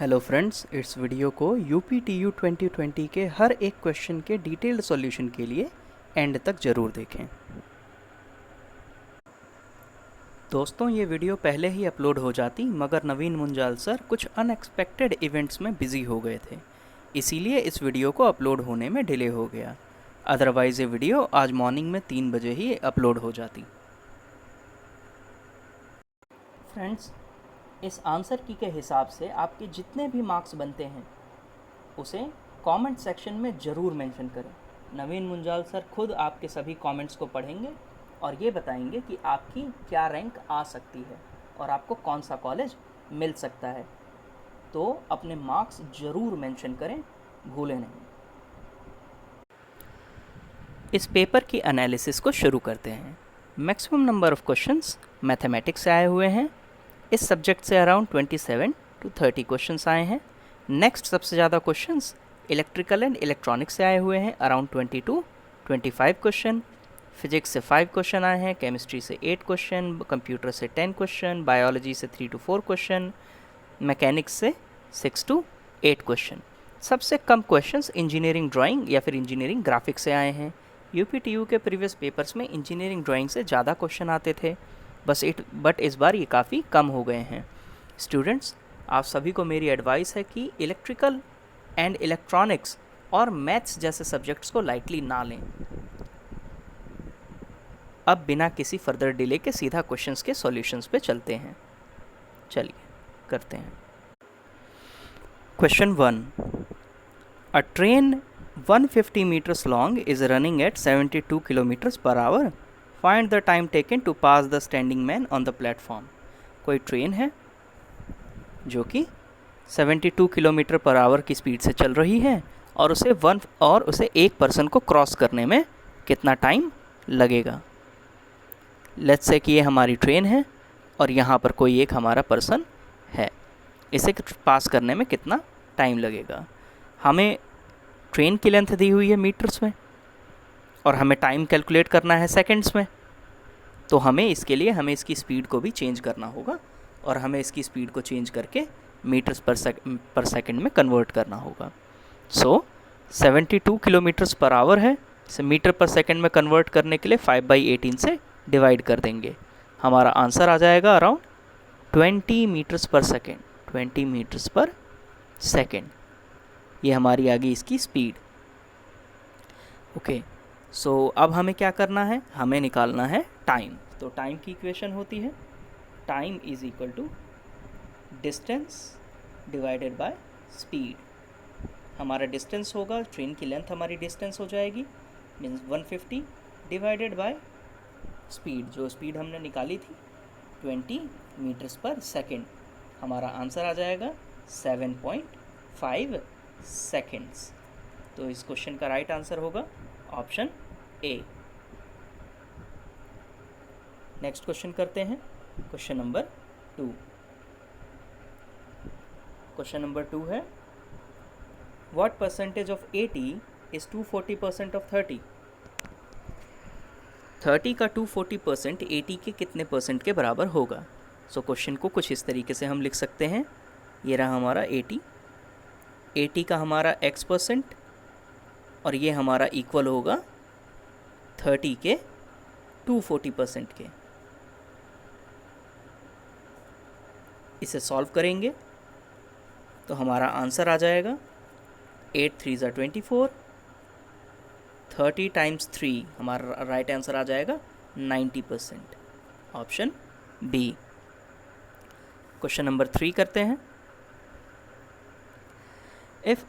Hello friends, इस video को UPTU 2020 के हर एक क्वेश्चन के डिटेल्ड सॉल्यूशन के लिए एंड तक ज़रूर देखें। दोस्तों, ये वीडियो पहले ही अपलोड हो जाती मगर नवीन मुंजाल सर कुछ अनएक्सपेक्टेड इवेंट्स में बिज़ी हो गए थे, इसीलिए इस वीडियो को अपलोड होने में डिले हो गया। अदरवाइज़ ये वीडियो आज मॉर्निंग में 3 बजे ही अपलोड हो जाती। फ्रेंड्स, इस आंसर की के हिसाब से आपके जितने भी मार्क्स बनते हैं उसे कमेंट सेक्शन में ज़रूर मेंशन करें। नवीन मुंजाल सर खुद आपके सभी कमेंट्स को पढ़ेंगे और ये बताएंगे कि आपकी क्या रैंक आ सकती है और आपको कौन सा कॉलेज मिल सकता है। तो अपने मार्क्स ज़रूर मेंशन करें, भूलें नहीं। इस पेपर की एनालिसिस को शुरू करते हैं। Maximum number of questions mathematics से आए हुए हैं। इस सब्जेक्ट से अराउंड 27 to 30 क्वेश्चंस आए हैं। नेक्स्ट सबसे ज़्यादा क्वेश्चंस इलेक्ट्रिकल एंड इलेक्ट्रॉनिक्स से आए हुए हैं, अराउंड 25 क्वेश्चन। फिजिक्स से 5 क्वेश्चन आए हैं, केमिस्ट्री से 8 क्वेश्चन, कंप्यूटर से 10 क्वेश्चन, बायोलॉजी से 3 to 4 क्वेश्चन, मैकेनिक्स से 6 to 8 क्वेश्चन। सबसे कम क्वेश्चंस इंजीनियरिंग ड्राइंग या फिर इंजीनियरिंग ग्राफिक्स से आए हैं। UPTU के प्रीवियस पेपर्स में इंजीनियरिंग ड्राइंग से ज़्यादा क्वेश्चन आते थे, बट इस बार ये काफ़ी कम हो गए हैं। स्टूडेंट्स, आप सभी को मेरी एडवाइस है कि इलेक्ट्रिकल एंड इलेक्ट्रॉनिक्स और मैथ्स जैसे सब्जेक्ट्स को लाइटली ना लें। अब बिना किसी फर्दर डिले के सीधा क्वेश्चंस के सॉल्यूशंस पे चलते हैं। चलिए करते हैं। Question 1, a train 150 meters long is running at 72 kilometers per hour. Find the time taken to pass the standing man on the platform. कोई ट्रेन है जो कि 72 किलोमीटर पर आवर की स्पीड से चल रही है और उसे एक पर्सन को क्रॉस करने में कितना टाइम लगेगा। लेट्स से कि ये हमारी ट्रेन है और यहाँ पर कोई एक हमारा पर्सन है, इसे पास करने में कितना टाइम लगेगा। हमें ट्रेन की लेंथ दी हुई है मीटर्स में और हमें टाइम कैलकुलेट करना है सेकंड्स में, तो हमें इसकी स्पीड को भी चेंज करना होगा और हमें इसकी स्पीड को चेंज करके मीटर्स पर सेकंड में कन्वर्ट करना होगा। सो 72 किलोमीटर्स पर आवर है, इसे मीटर पर सेकंड में कन्वर्ट करने के लिए 5/18 से डिवाइड कर देंगे। हमारा आंसर आ जाएगा अराउंड 20 मीटर्स पर सेकेंड। 20 मीटर्स पर सेकेंड ये हमारी आ गई इसकी स्पीड। ओके, सो अब हमें क्या करना है, हमें निकालना है टाइम। तो टाइम की इक्वेशन होती है time is equal to distance divided by speed. हमारा डिस्टेंस होगा, ट्रेन की लेंथ हमारी डिस्टेंस हो जाएगी, मीन्स 150 डिवाइडेड बाय स्पीड, जो स्पीड हमने निकाली थी 20 मीटर्स पर सेकेंड। हमारा आंसर आ जाएगा 7.5 सेकेंड्स। तो इस क्वेश्चन का राइट आंसर होगा ऑप्शन ए। नेक्स्ट क्वेश्चन करते हैं, क्वेश्चन नंबर 2। क्वेश्चन नंबर 2 है, what percentage of 80 is 240% of 30। 30 का 240% 80 के कितने परसेंट के बराबर होगा। सो क्वेश्चन को कुछ इस तरीके से हम लिख सकते हैं। ये रहा हमारा 80 का हमारा x% और ये हमारा इक्वल होगा 30 के 240% के। इसे सॉल्व करेंगे तो हमारा आंसर आ जाएगा 8 3 ज़ा 24, 30 टाइम्स 3, हमारा राइट आंसर आ जाएगा 90%, ऑप्शन बी। क्वेश्चन नंबर 3 करते हैं। If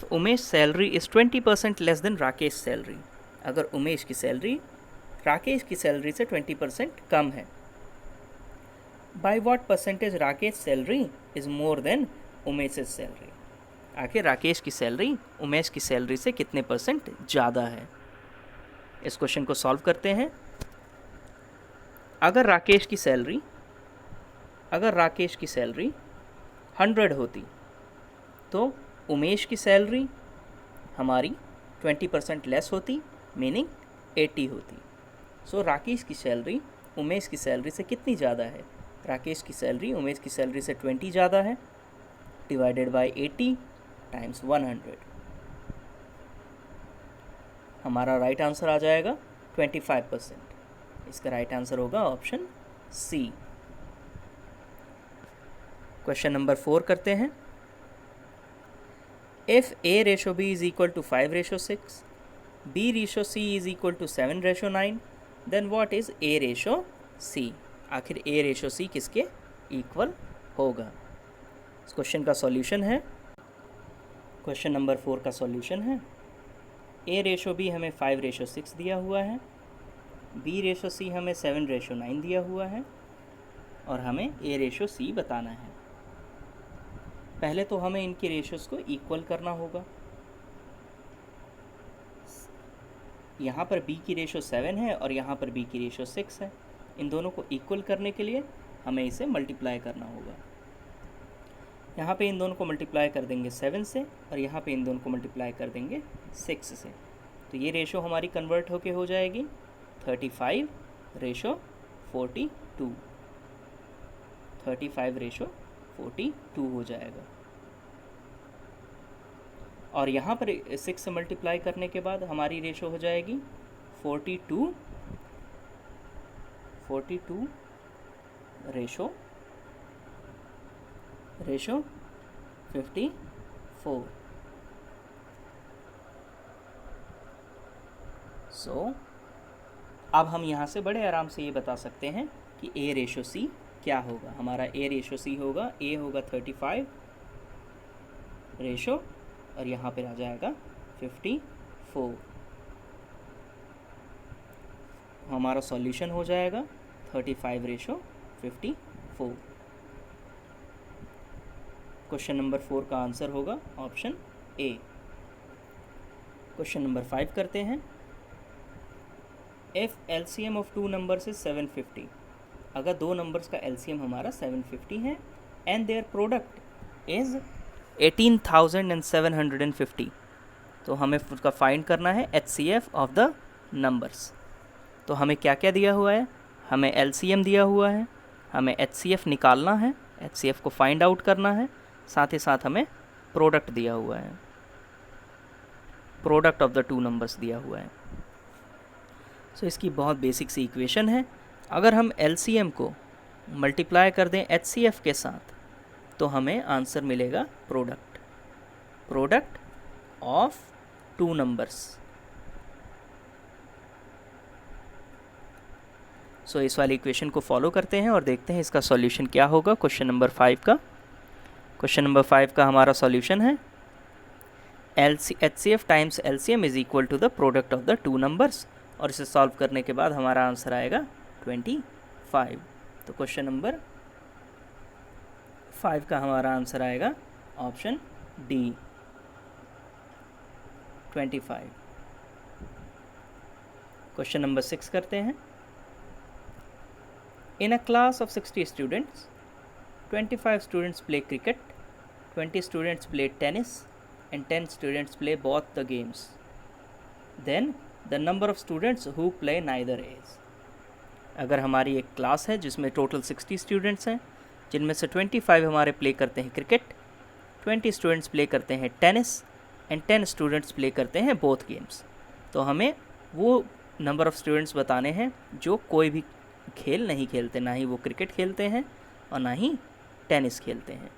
Umesh salary is 20% less than Rakesh salary, अगर उमेश की सैलरी राकेश की सैलरी से 20% कम है, by what percentage Rakesh salary is more than Umesh salary. आखिर राकेश की सैलरी उमेश की सैलरी से कितने परसेंट ज़्यादा है। इस क्वेश्चन को सॉल्व करते हैं। अगर राकेश की सैलरी 100 होती तो उमेश की सैलरी हमारी 20% लेस होती, मीनिंग 80 होती। सो राकेश की सैलरी उमेश की सैलरी से कितनी ज़्यादा है। राकेश की सैलरी उमेश की सैलरी से 20 ज़्यादा है। Divided by 80 times 100। हमारा राइट आंसर आ जाएगा 25%। इसका राइट आंसर होगा ऑप्शन सी। क्वेश्चन नंबर 4 करते हैं। If A ratio B is equal to 5:6, B ratio C is equal to 7:9, then what is A ratio C? आखिर A रेशो C किसके equal होगा? इस क्वेश्चन का सॉल्यूशन है, question number 4 का solution है, A रेशो B हमें 5:6 दिया हुआ है, B रेशो C हमें 7:9 दिया हुआ है, और हमें A रेशो C बताना है। पहले तो हमें इनके रेशियोज़ को इक्वल करना होगा। यहाँ पर B की रेशो 7 है और यहाँ पर B की रेशो 6 है। इन दोनों को इक्वल करने के लिए हमें इसे मल्टीप्लाई करना होगा। यहाँ पे इन दोनों को मल्टीप्लाई कर देंगे 7 से और यहाँ पे इन दोनों को मल्टीप्लाई कर देंगे 6 से। तो ये रेशो हमारी कन्वर्ट होके हो जाएगी 35:42। 35:42 हो जाएगा। और यहाँ पर 6 से मल्टीप्लाई करने के बाद हमारी रेशो हो जाएगी 42 रेशो 54। सो अब हम यहाँ से बड़े आराम से ये बता सकते हैं कि A रेशो C क्या होगा। हमारा A रेशो C होगा, A होगा 35 रेशो और यहाँ पर आ जाएगा 54। हमारा सॉल्यूशन हो जाएगा 35:54। क्वेश्चन नंबर 4 का आंसर होगा ऑप्शन ए। क्वेश्चन नंबर 5 करते हैं। If LCM of 2 numbers is 750, अगर दो नंबर्स का LCM हमारा 750 है एंड देयर प्रोडक्ट इज़ 18,750, तो हमें उसका फाइंड करना है HCF ऑफ द नंबर्स। तो हमें क्या क्या दिया हुआ है? हमें LCM दिया हुआ है, हमें HCF निकालना है, HCF को फाइंड आउट करना है, साथ ही साथ हमें प्रोडक्ट दिया हुआ है, प्रोडक्ट ऑफ द 2 नंबर्स दिया हुआ है। सो इसकी बहुत बेसिक सी इक्वेशन है। अगर हम LCM को मल्टीप्लाई कर दें HCF के साथ तो हमें आंसर मिलेगा प्रोडक्ट ऑफ 2 नंबर्स। सो इस वाली इक्वेशन को फॉलो करते हैं और देखते हैं इसका सॉल्यूशन क्या होगा क्वेश्चन नंबर 5 का। क्वेश्चन नंबर 5 का हमारा सॉल्यूशन है HCF times LCM is equal to the product of the 2 numbers, और इसे सॉल्व करने के बाद हमारा आंसर आएगा 25। तो क्वेश्चन नंबर 5 का हमारा आंसर आएगा ऑप्शन डी 25। क्वेश्चन नंबर 6 करते हैं। In a class of 60 students, 25 students play cricket, 20 students play tennis, and 10 students play both the games. Then the number of students who play neither is. अगर हमारी एक class है जिसमें total 60 students हैं, जिनमें से 25 हमारे प्ले करते हैं क्रिकेट, 20 स्टूडेंट्स प्ले करते हैं टेनिस एंड 10 स्टूडेंट्स प्ले करते हैं बोथ गेम्स। तो हमें वो नंबर ऑफ़ स्टूडेंट्स बताने हैं जो कोई भी खेल नहीं खेलते, ना ही वो क्रिकेट खेलते हैं और ना ही टेनिस खेलते हैं।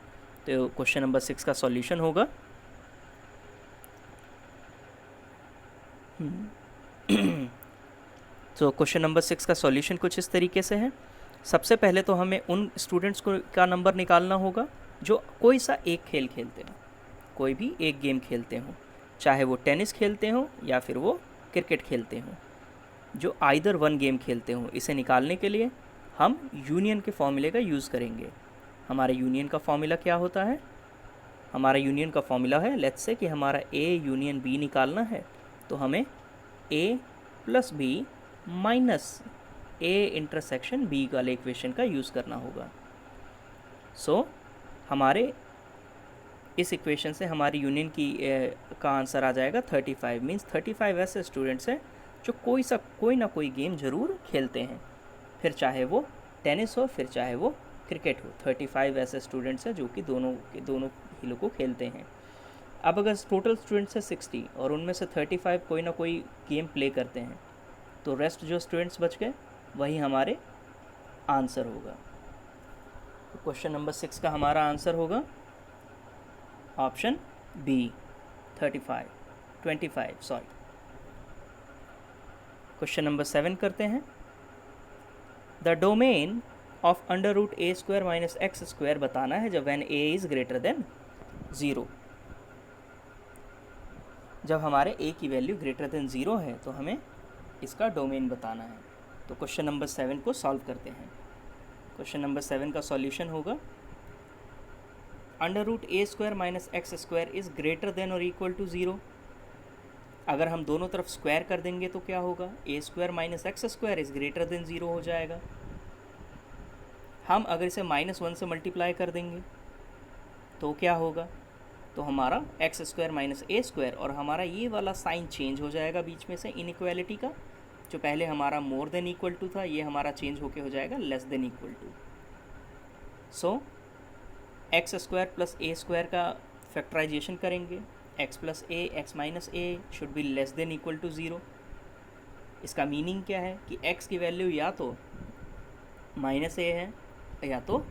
तो क्वेश्चन नंबर 6 का सॉल्यूशन होगा तो क्वेश्चन नंबर 6 का सॉल्यूशन कुछ इस तरीके से है। सबसे पहले तो हमें उन स्टूडेंट्स को का नंबर निकालना होगा जो कोई सा एक खेल खेलते हो, कोई भी एक गेम खेलते हो, चाहे वो टेनिस खेलते हो या फिर वो क्रिकेट खेलते हो, जो आइदर वन गेम खेलते हो। इसे निकालने के लिए हम यूनियन के फॉर्मूले का यूज़ करेंगे। हमारे यूनियन का फॉर्मूला क्या होता है? हमारा यूनियन का फॉर्मूला है, लेट्स से कि हमारा A यूनियन B निकालना है, तो हमें A plus B minus A intersection B वाले इक्वेशन का यूज़ करना होगा। सो हमारे इस इक्वेशन से हमारी यूनियन की का आंसर आ जाएगा 35। मीन्स 35 ऐसे स्टूडेंट्स हैं जो कोई ना कोई गेम ज़रूर खेलते हैं, फिर चाहे वो टेनिस हो, फिर चाहे वो क्रिकेट हो। 35 ऐसे स्टूडेंट्स हैं जो कि दोनों खेलों को खेलते हैं। अब अगर टोटल स्टूडेंट्स है 60 और उनमें से 35 कोई ना कोई गेम प्ले करते हैं, तो रेस्ट जो स्टूडेंट्स बच गए वही हमारे आंसर होगा। तो क्वेश्चन नंबर 6 का हमारा आंसर होगा option B 25 sorry. Question number 7 करते हैं। The domain of under root A square minus x square बताना है जब when A is greater than 0। जब हमारे a की वैल्यू ग्रेटर देन 0 है तो हमें इसका डोमेन बताना है। तो क्वेश्चन नंबर 7 को सॉल्व करते हैं। क्वेश्चन नंबर 7 का सॉल्यूशन होगा under root A square minus x square is greater than और इक्वल टू 0। अगर हम दोनों तरफ स्क्वायर कर देंगे तो क्या होगा, a square minus x square is greater than 0 हो जाएगा। हम अगर इसे -1 से मल्टीप्लाई कर देंगे तो क्या होगा, तो हमारा एक्स स्क्वायर माइनस ए स्क्वायर और हमारा ये वाला साइन चेंज हो जाएगा बीच में से इनइक्वालिटी का। जो पहले हमारा मोर देन इक्वल टू था ये हमारा चेंज होके हो जाएगा less than equal to. So x square plus a square का फैक्टराइजेशन करेंगे, x plus a x minus a should be less than equal to 0। इसका मीनिंग क्या है कि एक्स की वैल्यू या तो माइनस ए है या तो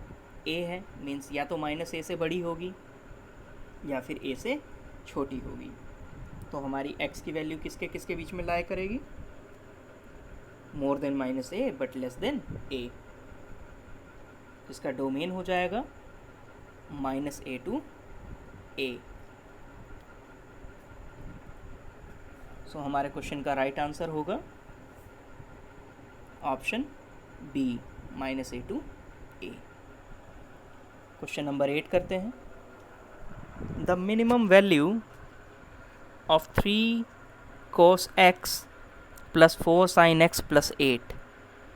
ए है, मीन्स या तो माइनस ए से बड़ी होगी या फिर ए से छोटी होगी। तो हमारी x की वैल्यू किसके किसके बीच में लाई करेगी, more than minus a but less than a. इसका डोमेन हो जाएगा -a to a। सो हमारे क्वेश्चन का राइट आंसर होगा option B -a to a। Question number 8 करते हैं। The minimum value of 3 cos x plus 4 sin x plus 8,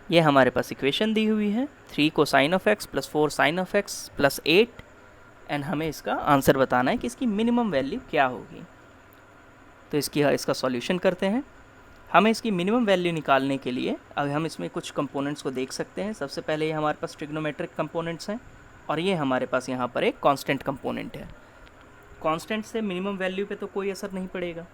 ये हमारे पास इक्वेशन दी हुई है। 3 cosine of x plus 4 sin of x plus 8 and हमें इसका आंसर बताना है कि इसकी मिनिमम वैल्यू क्या होगी। तो इसका सॉल्यूशन करते हैं। हमें इसकी मिनिमम वैल्यू निकालने के लिए अब हम इसमें कुछ कंपोनेंट्स को देख सकते हैं। सबसे पहले ये हमारे पास ट्रिग्नोमेट्रिक कंपोनेंट्स हैं और ये हमारे पास यहाँ पर एक कांस्टेंट कंपोनेंट है। कांस्टेंट से मिनिमम वैल्यू पे तो कोई असर नहीं पड़ेगा।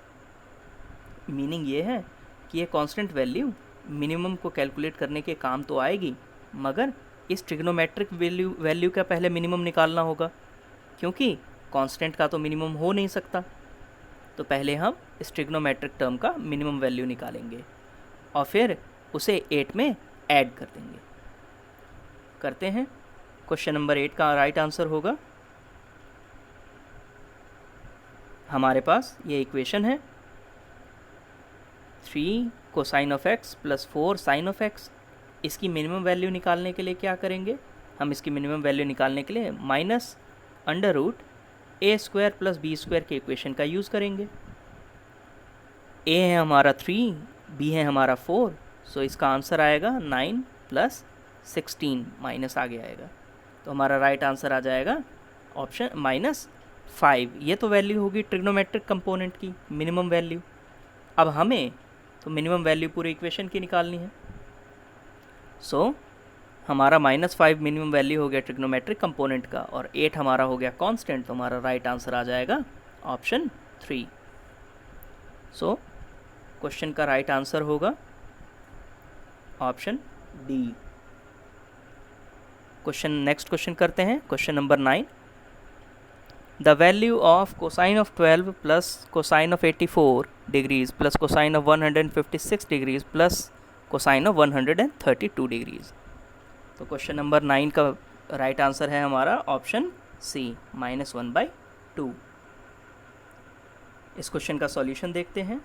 मीनिंग ये है कि ये कांस्टेंट वैल्यू मिनिमम को कैलकुलेट करने के काम तो आएगी, मगर इस ट्रिग्नोमेट्रिक वैल्यू का पहले मिनिमम निकालना होगा, क्योंकि कांस्टेंट का तो मिनिमम हो नहीं सकता। तो पहले हम इस ट्रिग्नोमेट्रिक टर्म का मिनिमम वैल्यू निकालेंगे और फिर उसे 8 में ऐड कर देंगे। करते हैं। क्वेश्चन नंबर 8 का राइट आंसर होगा, हमारे पास ये इक्वेशन है 3 cosine of x plus 4 sin of x। इसकी मिनिमम वैल्यू निकालने के लिए क्या करेंगे, हम इसकी मिनिमम वैल्यू निकालने के लिए minus under root A square plus B square के इक्वेशन का यूज़ करेंगे। a है हमारा 3, b है हमारा 4, सो इसका आंसर आएगा 9 प्लस 16 माइनस आगे आएगा। तो हमारा राइट आंसर आ जाएगा ऑप्शन -5। ये तो वैल्यू होगी ट्रिग्नोमेट्रिक कंपोनेंट की मिनिमम वैल्यू। अब हमें तो मिनिमम वैल्यू पूरी इक्वेशन की निकालनी है। सो हमारा -5 मिनिमम वैल्यू हो गया ट्रिग्नोमेट्रिक कंपोनेंट का और 8 हमारा हो गया कांस्टेंट। तो हमारा राइट आंसर आ जाएगा ऑप्शन 3। सो क्वेश्चन का राइट आंसर होगा ऑप्शन डी। नेक्स्ट क्वेश्चन करते हैं। Question number 9। The value of cosine of 12 plus cosine of 84 degrees plus cosine of 156 degrees plus cosine of 132 degrees. तो question number 9 का right answer है हमारा option C -1/2। इस question का solution देखते हैं।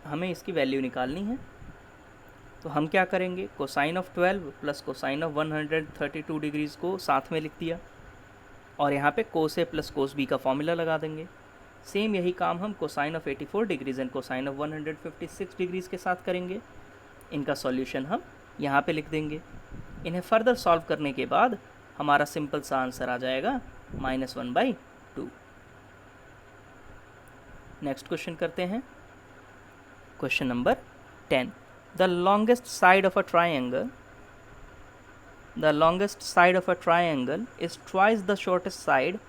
हमें इसकी वैल्यू निकालनी है। तो हम क्या करेंगे, cosine of 12 plus cosine of 132 degrees को साथ में लिख दिया और यहाँ पे कोस ए प्लस कोस बी का फॉर्मूला लगा देंगे। सेम यही काम हम cosine of 84 degrees and cosine of 156 degrees के साथ करेंगे। इनका सॉल्यूशन हम यहाँ पे लिख देंगे। इन्हें फर्दर सॉल्व करने के बाद हमारा सिंपल सा आंसर आ जाएगा -1/2। नेक्स्ट क्वेश्चन करते हैं। Question number 10. The longest side of a triangle is twice the shortest side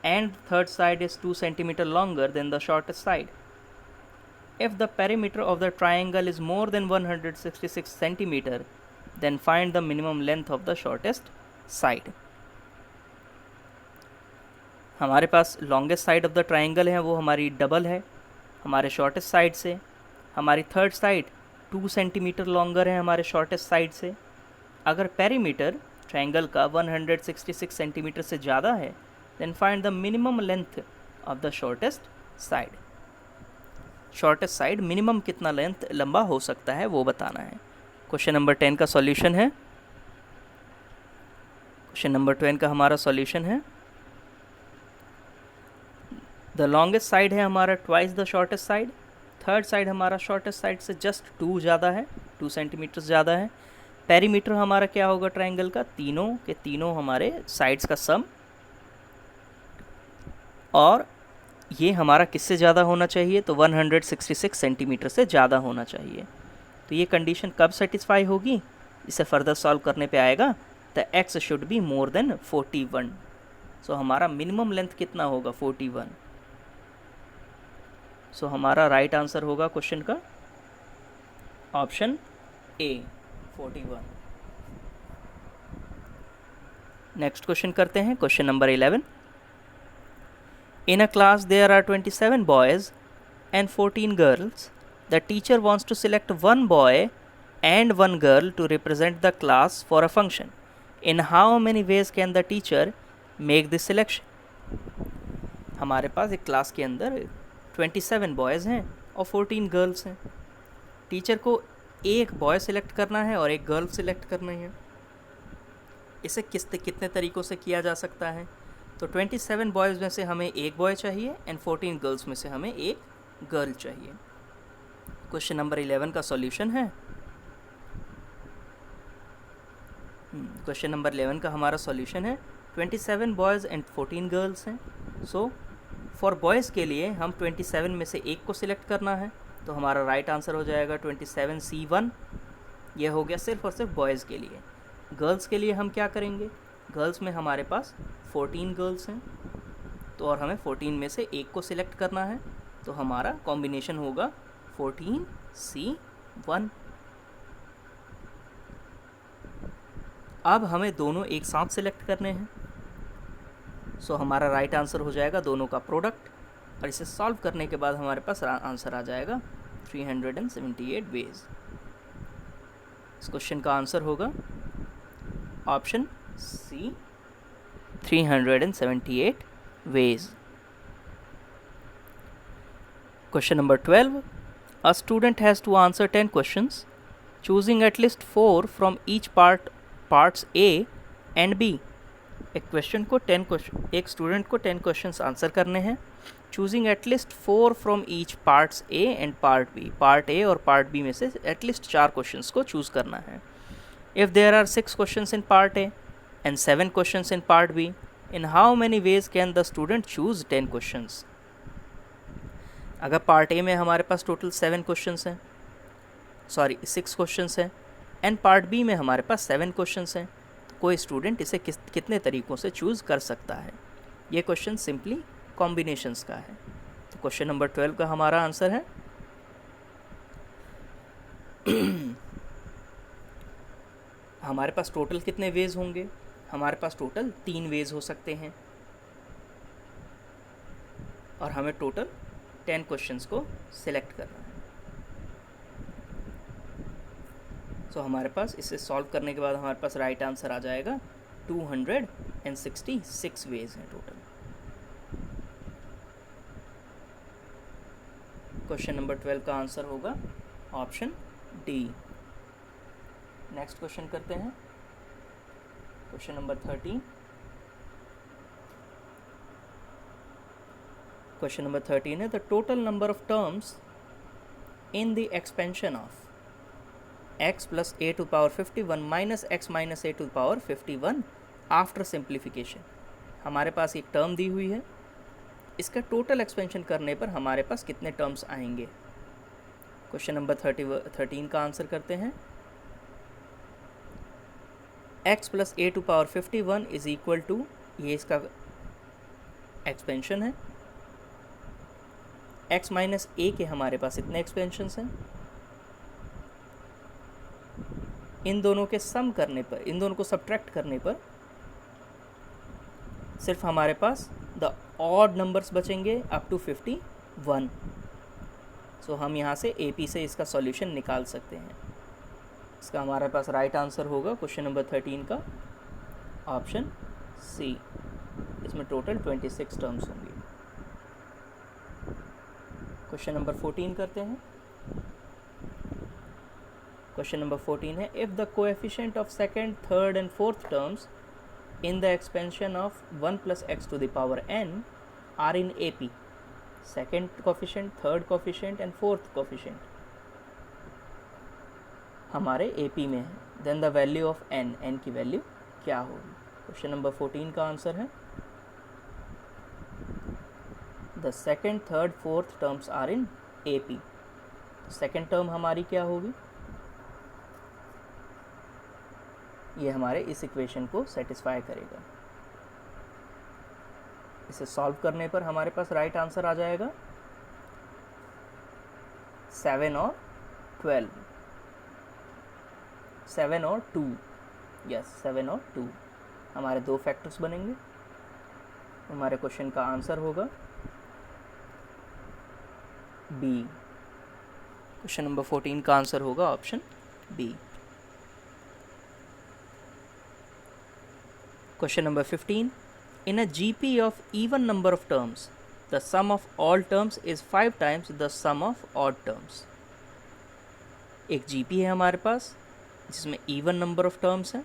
and third side is 2 centimeter longer than the shortest side. If the perimeter of the triangle is more than 166 centimeter, then find the minimum length of the shortest side. हमारे पास longest side of the triangle है वो हमारी double है हमारे shortest side से. हमारी third side 2 centimetre longer है हमारे शॉर्टेस्ट साइड से. अगर पेरीमीटर ट्राइंगल का 166 सेंटीमीटर से ज़्यादा है, then find the minimum length of the shortest side. Shortest side minimum कितना लेंथ लंबा हो सकता है वो बताना है. क्वेश्चन नंबर 10 का सॉल्यूशन है. क्वेश्चन नंबर 10 का हमारा सॉल्यूशन है. द लॉन्गेस्ट साइड है हमारा twice the shortest side. Third side हमारा शॉर्टेस्ट साइड से जस्ट 2 ज़्यादा है, 2 सेंटीमीटर ज़्यादा है. पेरीमीटर हमारा क्या होगा ट्राइंगल का, तीनों के तीनों हमारे साइड्स का सम. और ये हमारा किससे ज़्यादा होना चाहिए, तो 166 सेंटीमीटर से ज़्यादा होना चाहिए. तो ये कंडीशन कब सेटिस्फाई होगी, इसे फर्दर सॉल्व करने पे आएगा. The x should be more than 41. सो हमारा मिनिमम लेंथ कितना होगा, 41. सो हमारा राइट आंसर होगा क्वेश्चन का ऑप्शन ए, 41. नेक्स्ट क्वेश्चन करते हैं. Question number 11. In a class there are 27 boys and 14 girls. The teacher wants to select one boy and one girl to represent the class for a function. In how many ways can the teacher make this selection? हमारे पास एक class के अंदर 27 boys हैं और 14 girls हैं. Teacher को एक boy select करना है और एक गर्ल सिलेक्ट करनी है. इसे कितने तरीक़ों से किया जा सकता है, तो 27 बॉयज़ में से हमें एक बॉय चाहिए एंड 14 गर्ल्स में से हमें एक गर्ल चाहिए. क्वेश्चन नंबर 11 का सॉल्यूशन है. क्वेश्चन नंबर 11 का हमारा सॉल्यूशन है 27 बॉयज़ एंड 14 गर्ल्स हैं. सो फॉर बॉयज़ के लिए हम 27 में से एक को सिलेक्ट करना है, तो हमारा राइट आंसर हो जाएगा 27C1. ये हो गया सिर्फ और सिर्फ बॉयज़ के लिए. गर्ल्स के लिए हम क्या करेंगे, गर्ल्स में हमारे पास 14 गर्ल्स हैं, तो और हमें 14 में से एक को सिलेक्ट करना है, तो हमारा कॉम्बिनेशन होगा 14C1. अब हमें दोनों एक साथ सिलेक्ट करने हैं, सो हमारा राइट आंसर हो जाएगा दोनों का प्रोडक्ट. और इसे सॉल्व करने के बाद हमारे पास आंसर आ जाएगा 378 वेज. इस क्वेश्चन का आंसर होगा option C, 378 ways. Question number 12. A student has to answer 10 questions, choosing at least 4 from each parts A and B. एक स्टूडेंट को 10 क्वेश्चंस आंसर करने हैं, choosing at least 4 from each parts A and part B. Part A और part B में से at least 4 questions को choose करना है. If there are 6 questions in part A and 7 questions in part B, in how many ways can the student choose 10 questions? अगर part A में हमारे पास total 6 questions हैं एंड पार्ट बी में हमारे पास 7 questions हैं, तो कोई स्टूडेंट इसे कितने तरीक़ों से चूज़ कर सकता है. ये क्वेश्चन सिंपली कॉम्बिनेशंस का है. तो क्वेश्चन नंबर 12 का हमारा आंसर है हमारे पास टोटल कितने वेज होंगे, हमारे पास टोटल 3 वेज हो सकते हैं और हमें टोटल 10 क्वेश्चंस को सिलेक्ट करना है. सो हमारे पास इसे सॉल्व करने के बाद हमारे पास राइट आंसर आ जाएगा 266 वेज हैं टोटल. क्वेश्चन नंबर 12 का आंसर होगा ऑप्शन डी. नेक्स्ट क्वेश्चन करते हैं. Question number 13. क्वेश्चन नंबर 13 है the total number of terms in the expansion of x plus a to power 51 minus x minus a to power 51 after simplification. हमारे पास एक term दी हुई है, इसका total expansion करने पर हमारे पास कितने टर्म्स आएंगे. क्वेश्चन नंबर 13 का आंसर करते हैं। x plus a to power 51 is equal to, ये इसका एक्सपेंशन है। x माइनस ए के हमारे पास इतने एक्सपेंशंस हैं। इन दोनों के सम करने पर, इन दोनों को सब्ट्रैक्ट करने पर सिर्फ हमारे पास द ऑड नंबर्स बचेंगे अप टू 51। सो हम यहाँ से AP से इसका सॉल्यूशन निकाल सकते हैं। इसका हमारे पास राइट आंसर होगा क्वेश्चन नंबर 13 का ऑप्शन C। इसमें टोटल 26 टर्म्स होंगे। क्वेश्चन नंबर 14 करते हैं। क्वेश्चन नंबर 14 है, if the coefficient of second, third and fourth terms in the expansion of 1 plus x to the power n are in AP, second coefficient, third coefficient and fourth coefficient हमारे AP में है, then the value of n की value क्या होगी? Question number 14 का answer है the second, third, fourth terms are in AP। Second term हमारी क्या होगी? ये हमारे इस इक्वेशन को सेटिस्फाई करेगा। इसे सॉल्व करने पर हमारे पास राइट आंसर आ जाएगा 7 और 12, 7 और 2, यस 7 और 2 हमारे दो फैक्टर्स बनेंगे। हमारे क्वेश्चन का आंसर होगा बी। क्वेश्चन नंबर 14 का आंसर होगा option B. Question number 15. In a GP of even number of terms, the sum of all terms is 5 times the sum of odd terms. एक GP है हमारे पास जिसमें even number of terms है।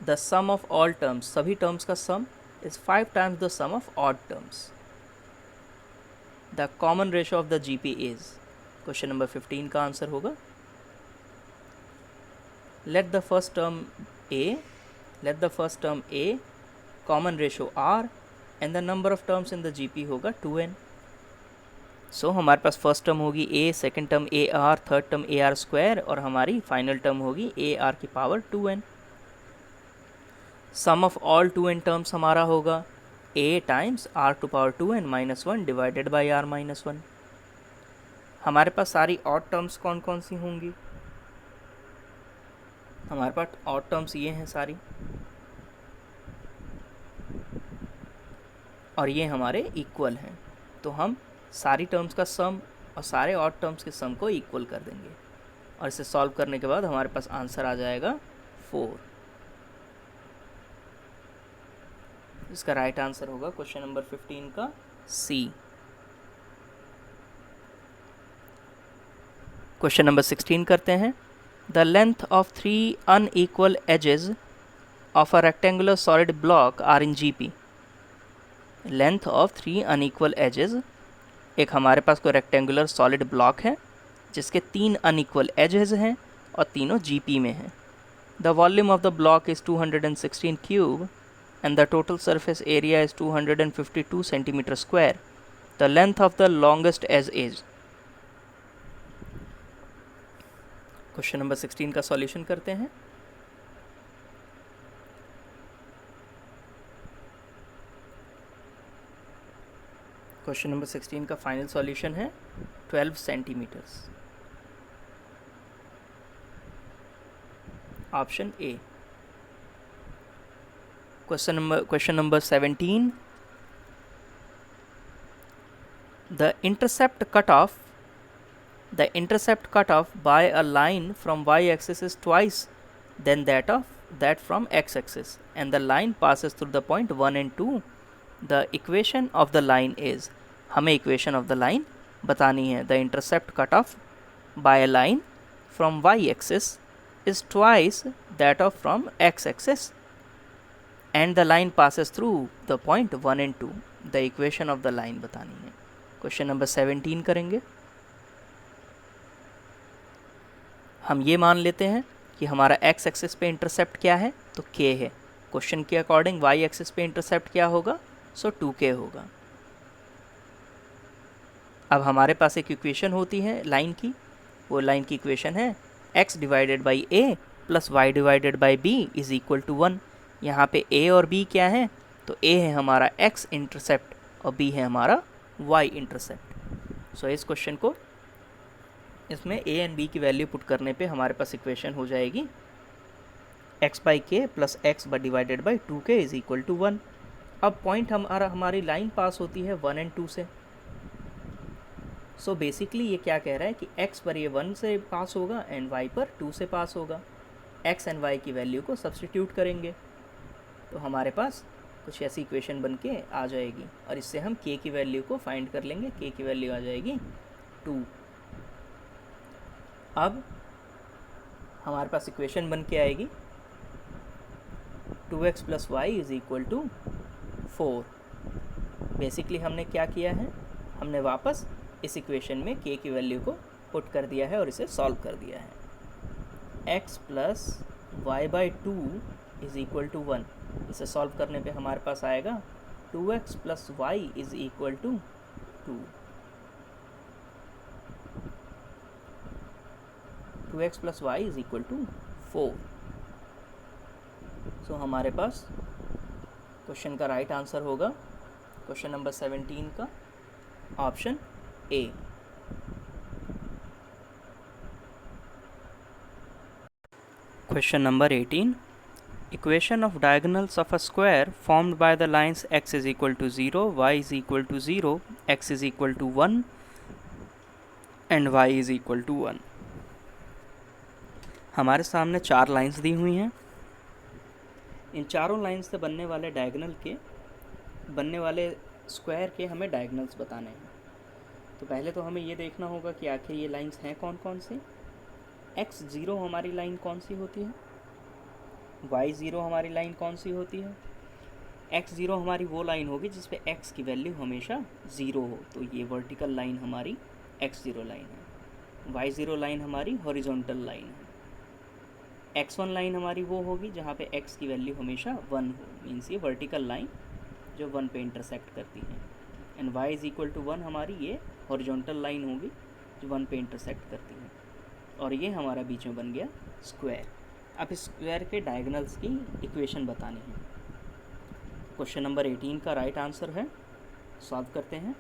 The sum of all terms, सभी terms का sum is 5 times the sum of odd terms. The common ratio of the GP is, question number 15 का answer होगा, let the first term A common ratio R and the number of terms in the GP होगा 2n। So हमारे पास first term होगी A, second term AR, third term AR square और हमारी final term होगी AR की power 2n। Sum of all 2n terms हमारा होगा A times R to power 2n minus 1 divided by R minus 1। हमारे पास सारी odd terms कौन कौन सी होंगी? हमारे पास ऑड टर्म्स ये हैं सारी, और ये हमारे इक्वल हैं। तो हम सारी टर्म्स का सम और सारे ऑड टर्म्स के सम को इक्वल कर देंगे और इसे सॉल्व करने के बाद हमारे पास आंसर आ जाएगा 4। इसका राइट आंसर होगा क्वेश्चन नंबर 15 का सी। क्वेश्चन नंबर 16 करते हैं। The length of 3 unequal edges of a rectangular solid block are in GP। Length of 3 unequal edges, एक हमारे पास कोई rectangular solid block है जिसके 3 unequal edges हैं और तीनों GP में हैं। The volume of the block is 216 cube and the total surface area is 252 centimeter square. The length of the longest edge is। Question number 16 का सॉल्यूशन करते हैं। क्वेश्चन नंबर 16 का फाइनल सॉल्यूशन है 12 centimetres, option A. Question number 17, the intercept cut off by a line from y-axis is twice than that from x-axis and the line passes through the point 1 and 2. The equation of the line is, हमें equation of the line बतानी है। The intercept cut off by a line from y-axis is twice that of from x-axis and the line passes through the point 1 and 2. The equation of the line बतानी है। Question number 17 करेंगे। हम ये मान लेते हैं कि हमारा x एक्सिस पे इंटरसेप्ट क्या है, तो k है। क्वेश्चन के अकॉर्डिंग y एक्सिस पे इंटरसेप्ट क्या होगा, सो 2k होगा। अब हमारे पास एक इक्वेशन होती है लाइन की, वो लाइन की इक्वेशन है x divided by a plus y divided by b is equal to 1। यहाँ पे a और b क्या है, तो a है हमारा x इंटरसेप्ट और b है हमारा y इंटरसेप्ट। सो इस क्वेश्चन को इसमें a एंड b की वैल्यू पुट करने पे हमारे पास इक्वेशन हो जाएगी x by k plus x divided by 2k is equal to 1। अब पॉइंट हमारी लाइन पास होती है 1 एंड 2 से। सो बेसिकली ये क्या कह रहा है कि x पर ये 1 से पास होगा एंड y पर 2 से पास होगा। x एंड y की वैल्यू को सब्स्टिट्यूट करेंगे तो हमारे पास कुछ ऐसी इक्वेशन बन के आ जाएगी और इससे हम k की वैल्यू को फाइंड कर लेंगे। k की वैल्यू आ जाएगी 2। अब हमारे पास इक्वेशन बन के आएगी 2x plus y is equal to 4। Basically हमने क्या किया है, हमने वापस इस इक्वेशन में k की वैल्यू को पुट कर दिया है और इसे सॉल्व कर दिया है। x plus y by 2 is equal to 1, इसे सॉल्व करने पे हमारे पास आएगा 2x plus y is equal to 2। 2x plus y is equal to 4। So हमारे पास क्वेश्चन का राइट आंसर होगा क्वेश्चन नंबर 17 का option A. Question number 18, equation of diagonals of a square formed by the lines x is equal to 0, y is equal to 0, x is equal to 1 and y is equal to 1। हमारे सामने 4 lines दी हुई हैं। इन चारों lines से बनने वाले diagonal के बनने वाले स्क्वायर के हमें डायगोनल्स बताने हैं। तो पहले तो हमें ये देखना होगा कि आखिर ये लाइंस हैं कौन कौन सी। x0 हमारी लाइन कौन सी होती है, y0 हमारी लाइन कौन सी होती है। x0 हमारी वो लाइन होगी जिस पे x की वैल्यू हमेशा 0 हो, तो ये वर्टिकल लाइन हमारी x0 लाइन है। y0 लाइन हमारी हॉरिजॉन्टल लाइन है। x1 लाइन हमारी वो होगी जहाँ पे x की वैल्यू हमेशा 1 हो, मीन्स ये वर्टिकल लाइन जो 1 पे इंटरसेक्ट करती है। And y is equal to 1 हमारी ये हॉरिजॉन्टल लाइन होगी जो 1 पे इंटरसेक्ट करती है, और ये हमारा बीच में बन गया स्क्वायर। अब इस स्क्वायर के डायगोनल्स की इक्वेशन बतानी है। क्वेश्चन नंबर 18 का राइट आंसर है, सॉल्व करते हैं।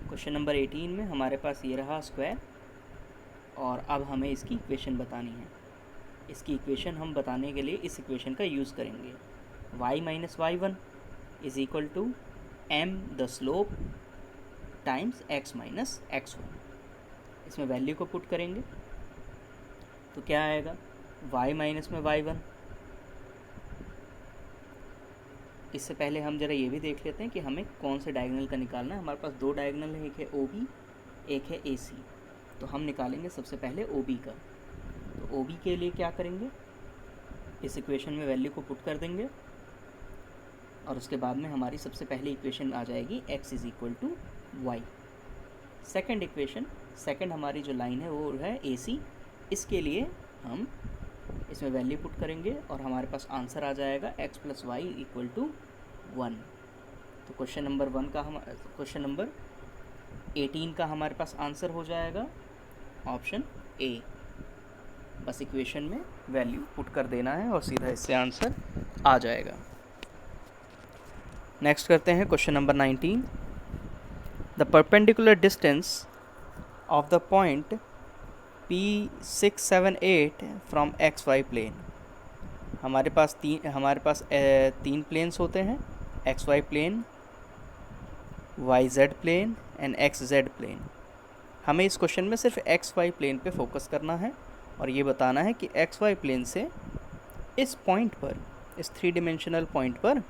क्वेश्चन नंबर 18 में हमारे पास ये रहा स्क्वायर और अब हमें इसकी इक्वेशन बतानी है। इसकी इक्वेशन हम बताने के लिए इस इक्वेशन का यूज़ करेंगे। y minus y1 is equal to m the slope times x minus x1। इसमें वैल्यू को पुट करेंगे तो क्या आएगा, y माइनस में y1। इससे पहले हम ज़रा ये भी देख लेते हैं कि हमें कौन से डायगोनल का निकालना है। हमारे पास 2 डायगोनल है, एक है OB एक है AC। तो हम निकालेंगे सबसे पहले OB का। तो OB के लिए क्या करेंगे, इस इक्वेशन में वैल्यू को पुट कर देंगे और उसके बाद में हमारी सबसे पहली इक्वेशन आ जाएगी x is equal to y. Second equation, second हमारी जो लाइन है वो है AC। इसके लिए हम इसमें वैल्यू पुट करेंगे और हमारे पास आंसर आ जाएगा x plus y equal to 1। तो क्वेश्चन नंबर 18 का हमारे पास आंसर हो जाएगा ऑप्शन ए। बस इक्वेशन में वैल्यू पुट कर देना है और सीधा इससे आंसर आ जाएगा। नेक्स्ट करते हैं question number 19, the perpendicular distance of the point P678 from XY plane. हमारे पास तीन प्लेन्स होते हैं, XY plane, YZ plane and XZ plane. हमें इस क्वेश्चन में सिर्फ XY प्लेन पे फोकस करना है और ये बताना है कि XY प्लेन से इस पॉइंट पर, इस 3 डिमेंशनल पॉइंट पर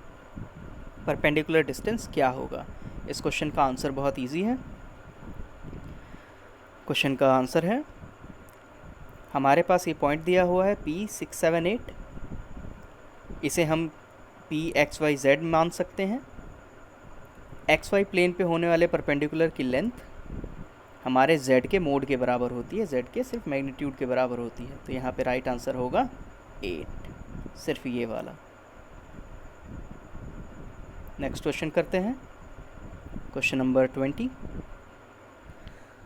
परपेंडिकुलर डिस्टेंस क्या होगा। इस क्वेश्चन का आंसर बहुत इजी है। क्वेश्चन का आंसर है, हमारे पास ये पॉइंट दिया हुआ है P678, इसे हम PXYZ मान सकते हैं। XY प्लेन पे होने वाले परपेंडिकुलर की लेंथ हमारे Z के मोड के बराबर होती है, Z के सिर्फ मैग्नीट्यूड के बराबर होती है। तो यहाँ पे राइट आंसर होगा 8, सिर्फ ये वाला। नेक्स्ट क्वेश्चन करते हैं। Question number 20।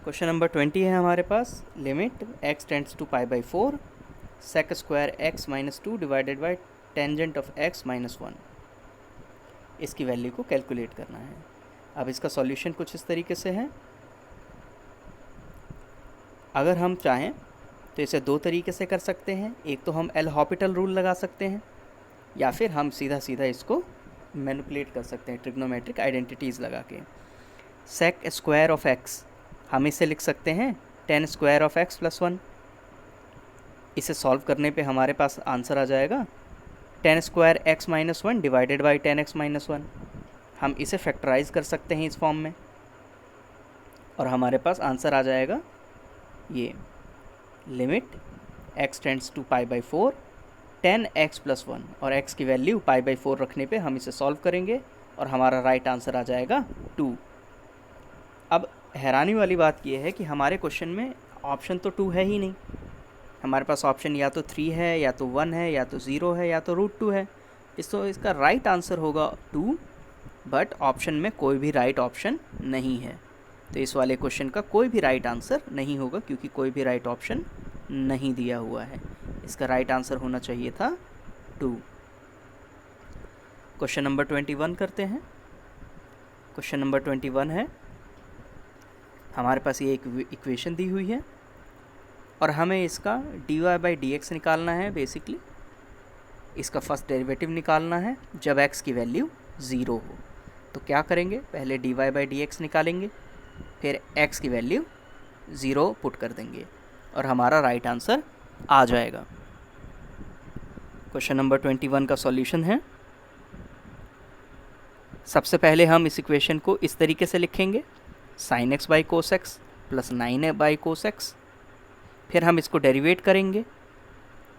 क्वेश्चन नंबर 20 है हमारे पास, limit x tends to pi by 4 sec square x minus 2 divided by tangent of x minus 1। इसकी वैल्यू को कैलकुलेट करना है। अब इसका सॉल्यूशन कुछ इस तरीके से है। अगर हम चाहें तो इसे दो तरीके से कर सकते हैं। एक तो हम एल हॉपिटल रूल लगा सकते हैं, या फिर हम सीधा सीधा इसको मैनिपुलेट कर सकते हैं ट्रिग्नोमेट्रिक आइडेंटिटीज़ लगा के। सेक स्क्वायर ऑफ एक्स हम इसे लिख सकते हैं ten square of x plus 1। इसे सॉल्व करने पे हमारे पास आंसर आ जाएगा ten square x minus 1 divided by ten x minus 1। हम इसे फैक्टराइज कर सकते हैं इस फॉर्म में, और हमारे पास आंसर आ जाएगा ये limit x tends to pi by 4 tan x plus 1, और x की वैल्यू पाई बाई 4 रखने पे हम इसे सॉल्व करेंगे और हमारा राइट आंसर आ जाएगा 2। अब हैरानी वाली बात यह है कि हमारे क्वेश्चन में ऑप्शन तो 2 है ही नहीं। हमारे पास ऑप्शन या तो 3 है, या तो 1 है, या तो 0 है, या तो √2 है। इसका राइट आंसर होगा 2, बट ऑप्शन में कोई भी राइट ऑप्शन नहीं है। तो इस वाले क्वेश्चन का कोई भी राइट आंसर नहीं होगा, क्योंकि कोई भी राइट ऑप्शन नहीं दिया हुआ है। इसका राइट आंसर होना चाहिए था 2। क्वेश्चन नंबर 21 करते हैं। क्वेश्चन नंबर 21 है, हमारे पास ये एक इक्वेशन दी हुई है और हमें इसका dy बाई dx निकालना है। बेसिकली इसका फर्स्ट डेरिवेटिव निकालना है जब x की वैल्यू 0 हो। तो क्या करेंगे, पहले dy बाई dx निकालेंगे, फिर x की वैल्यू 0 पुट कर देंगे और हमारा राइट आंसर आ जाएगा। क्वेश्चन नंबर 21 का सॉल्यूशन है, सबसे पहले हम इस इक्वेशन को इस तरीके से लिखेंगे sin x by cos x plus 9 by cos x. फिर हम इसको डेरिवेट करेंगे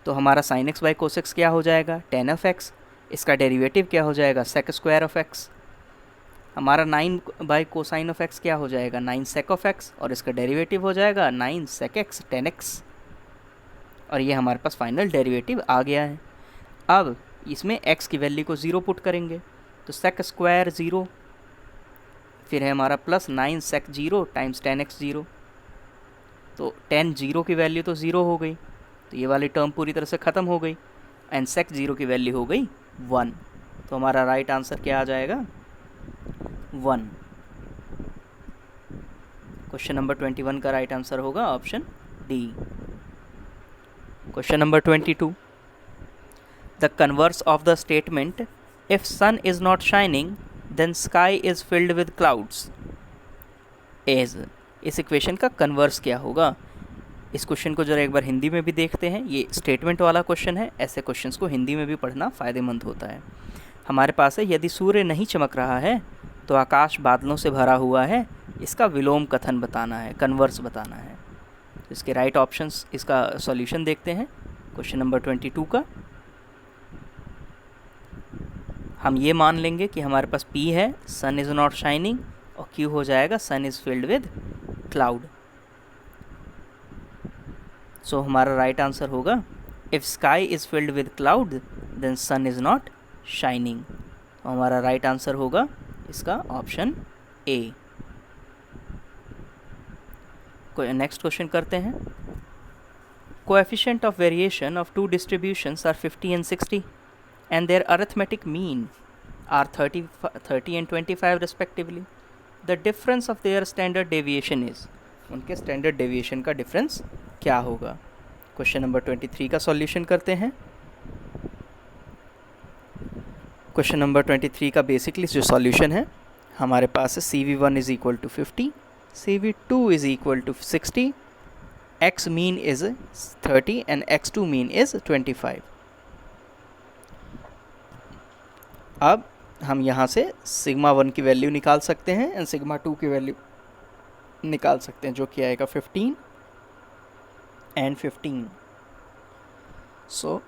तो हमारा sin x by cos x क्या हो जाएगा, tan ऑफ x। इसका डेरिवेटिव क्या हो जाएगा, sec स्क्वायर ऑफ x। हमारा 9 बाई कोसाइन ऑफ x क्या हो जाएगा, 9 sec ऑफ x, और इसका डेरिवेटिव हो जाएगा 9 sec x tan x। और ये हमारे पास फाइनल डेरिवेटिव आ गया है। अब इसमें x की वैल्यू को 0 पुट करेंगे तो sec स्क्वायर 0, फिर है हमारा plus 9 sec 0 times tan x 0। तो tan 0 की वैल्यू तो 0 हो गई, तो ये वाली टर्म पूरी तरह से ख़त्म हो गई, एंड sec 0 की वैल्यू हो गई 1। तो हमारा राइट आंसर क्या आ जाएगा, 1। क्वेश्चन नंबर 21 का राइट आंसर होगा option D. Question number 22, the converse of the statement if sun is not shining then sky is filled with clouds is. इस इक्वेशन का कन्वर्स क्या होगा। इस क्वेश्चन को जरा एक बार हिंदी में भी देखते हैं। ये स्टेटमेंट वाला क्वेश्चन है, ऐसे क्वेश्चंस को हिंदी में भी पढ़ना फ़ायदेमंद होता है। हमारे पास है, यदि सूर्य नहीं चमक रहा है तो आकाश बादलों से भरा हुआ है। इसका विलोम कथन बताना है, कन्वर्स बताना है। तो इसके राइट ऑप्शंस, इसका सॉल्यूशन देखते हैं क्वेश्चन नंबर 22 का। हम ये मान लेंगे कि हमारे पास P है, सन इज़ नॉट शाइनिंग, और Q हो जाएगा sun is filled with cloud. So हमारा राइट आंसर होगा if sky is filled with cloud then sun is not shining. तो हमारा राइट आंसर होगा इसका ऑप्शन ए। नेक्स्ट क्वेश्चन करते हैं। Coefficient of variation of two distributions are 50 and 60 and their arithmetic mean are 30 and 25 respectively. The difference of their standard deviation is, उनके standard deviation का difference क्या होगा। Question number 23 का solution करते हैं। Question number 23 का बेसिकली जो solution है, हमारे पास है CV1 is equal to 50, CV2 is equal to 60, X mean is 30 and X2 mean is 25। अब हम यहाँ से सिग्मा 1 की वैल्यू निकाल सकते हैं एंड सिग्मा 2 की वैल्यू निकाल सकते हैं, जो कि आएगा 15 and 15। So